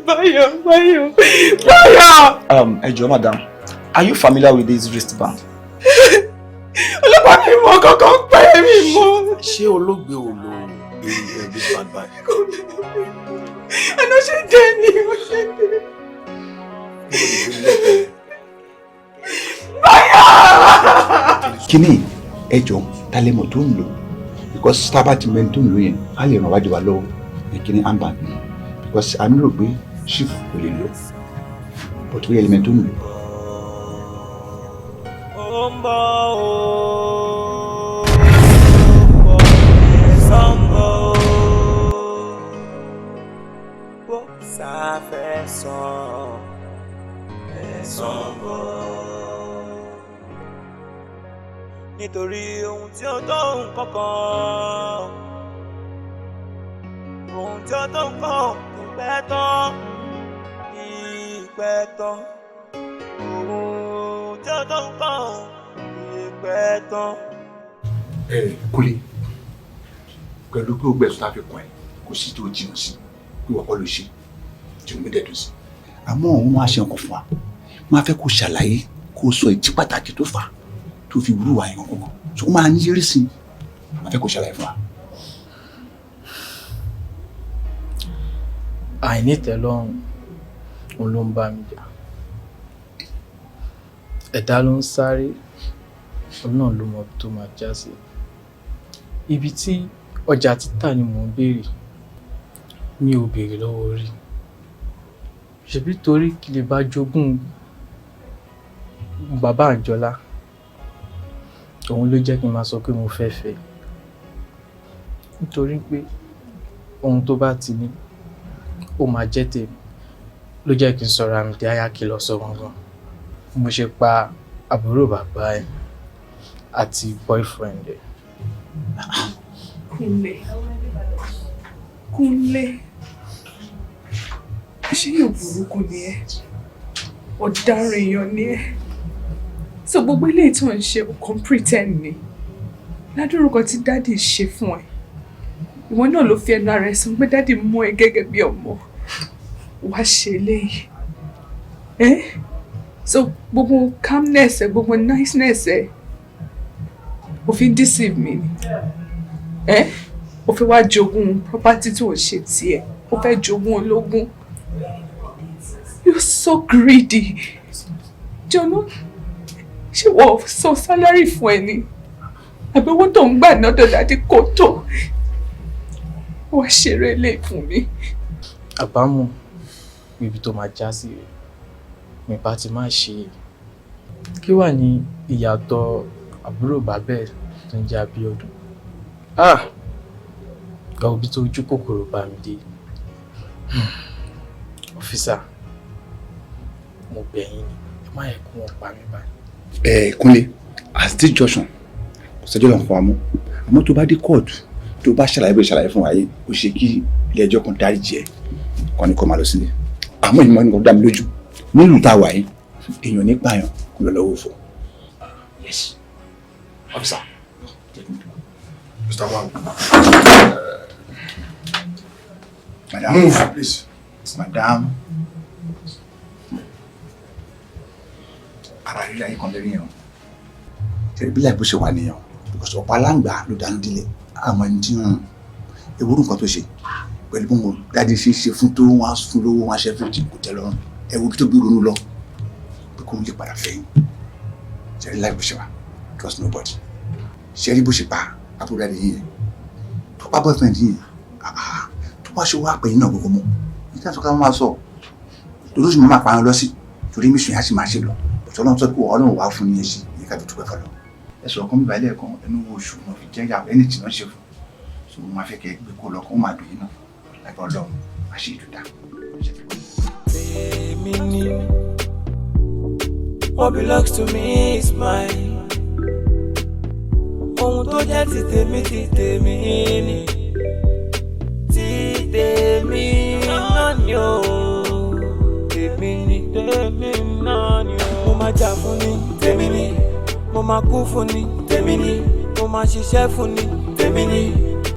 Báyọ̀. Ẹ jọ̀ọ́ madam, are you familiar with this wristband? Ọlọ́pàá mi mọ kankan pẹ́ mi mọ́. Ṣé olóògbé ò lo wristband báyìí? Àná ṣe dé ni ó ṣe dé. Kíní ẹ jọ̀ọ́ tálẹ́mọ̀ tó ń lò because tábà ti mẹ́ni tó ń lò yẹn á lè ràn wájú wa lọ́wọ́ kíní handbag mi because a nílò pé chief kò lè lò but ó yẹ ẹlẹ́mẹ̀ tó ń lò. Nítorí ohun tí ó tó nǹkan kan, ohun tí ó tó nǹkan kì í pẹ́ tán, ohun tí ó tó nǹkan kì í pẹ́ tán. Kúlé pẹ̀lú pé ó gbẹ̀sùn tàbí kan ẹ̀ kò sí tó jìnnà sí pé wọ́n kọ́ ló ṣe tí mo dẹ̀ dùn sí. Àmọ́ òun máa ṣe nǹkan fún wa máa fẹ́ kó ṣàlàyé kó sọ ìdí pàtàkì tó fà á tó fi wúrúwà yẹn kankan tó máa ní yẹrí sí i máa fẹ́ kó ṣàlàyé fún wa. Àìnítẹ́lọ́rùn òun ló ń bá mi jà. Ẹ̀dá ló ń sáré, òun náà ló mọ tó máa já sí. Ibi tí ọjà títà ni mò ń béèrè, mi ò béèrè lọ́wọ́ orí. Ṣebí torí kí lè bá jogún bàbá Àjọlá, òun ló jẹ́ kí n máa sọ pé mo fẹ́ fẹ́. Nítorí pé ohun tó bá ti ní ó máa jẹ́ tèmi ló jẹ́ kí n sọ̀rọ̀ àmì tí ayá kí lọ sọ gangan. Mo ṣe pa àbúrò bàbá ẹ̀ àti boyfriend ẹ̀. Kúnlé ṣé yóò burúkú ni ẹ ọ̀daràn èèyàn ni ẹ so gbogbo eléyìí tó ń ṣe kàn pretend ni ládùúrúkọ tí dáàdì ṣe fún ẹ ìwọ náà ló fi ẹnu ara ẹ sọ pé dáàdì mú ẹ gẹ́gẹ́ bí ọmọ wá ṣe eléyìí so gbogbo calmness ẹ gbogbo niceness ẹ ó fi deceive mi ni ó fẹ́ wá jogún property tí ò ṣe tiẹ̀ ó fẹ́ jogún ológun you're so greedy jọ̀nà ṣé wọ́n sọ salary fún ẹ ni àbí owó tó ń gbà náà dọ̀dàdí kò tó wá ṣeré lè fún mi. àbámọ̀ ibi tó máa já sí rẹ̀ mi bá ti máa ṣe kí wà ní ìyàtọ̀ àbúrò bàbá ẹ̀ tó ń jẹ́ Abíọ́dún. Gba òbí tó ojú kòkòrò bá mi dé. Ọ́físà, mo bẹ̀ yín ni, ẹ má yẹ kó wọn pa mí báyìí. Kúnlé, as this junction, kò sẹ́jọ́ lọ́n fún wa mú. Àmọ́ tó bá dé kóòtù, tó bá ṣàlàyé bó ṣàlàyé fún wa yìí, ó ṣe kí ilé ẹjọ́ kan dáríjì ẹ́, kọ́ ni kó máa lọ sílé. Àmọ́ ìmọ̀ ni kò dá mi lójú. Nílùú tá a wà yìí, èèyàn ní pààyàn kò lọ lọ́wọ́ fún. Yes. Officer. Mr. Wang. Madam. Move, please. Madam. Ara rí ayé kan lórí yẹn. Tẹ̀lé bí láì bó ṣe wà nìyẹn. Because ọ̀pá aláǹgbá ló dánú dílé. Àmọ́ ẹni tí ewúrú nǹkan tó ṣe. Pẹ̀lú bí mo dáadé ṣe fún tó wọ́n á fún lówó wọn á ṣe fún kò tẹ́ lọ́rùn. Ẹ̀wù tó bí ronú lọ. Pé kó ń lè padà fẹ́yìn. Tẹ̀lé láì bó ṣe wà. Trust nobody. Ṣé rí bó ṣe pa àbúrò dáadé yìí? Tó pa boyfriend yìí. Tó wá ṣe wá pẹ̀yìn náà gbogbo mọ́. Ìtàn tó ká máa sọ. Torí oṣù máa pa wọn lọ sí. Torí mission yẹn á sì máa ṣe lọ. Ọ̀tọ̀ Ọlọ́run sọ pé Ọlọ́run wà fún yẹn sí. Ìyẹn ká fi dúpẹ́ fọlọ́. Ẹ̀sùn ọkàn bíbá ilé ẹ̀kan ẹnu oṣù náà fi jẹ́ ìyàwó ẹni tí wọ́n ṣe fún. So mo máa fẹ́ kẹ́ gbé kó lọ kó máa dùn yín náà. Lágbára Ọlọ́run, má ṣe ìdúdá. What belongs to me is mine. Ohun tó jẹ́ ti tèmi ni. Ti tèmi náà ni o. Tèmi náà ni o. Mo máa jà fún ni, tèmi ni. Mo máa kú fún ni, tèmi ni. Mo máa ṣiṣẹ́ fún ni, tèmi ni.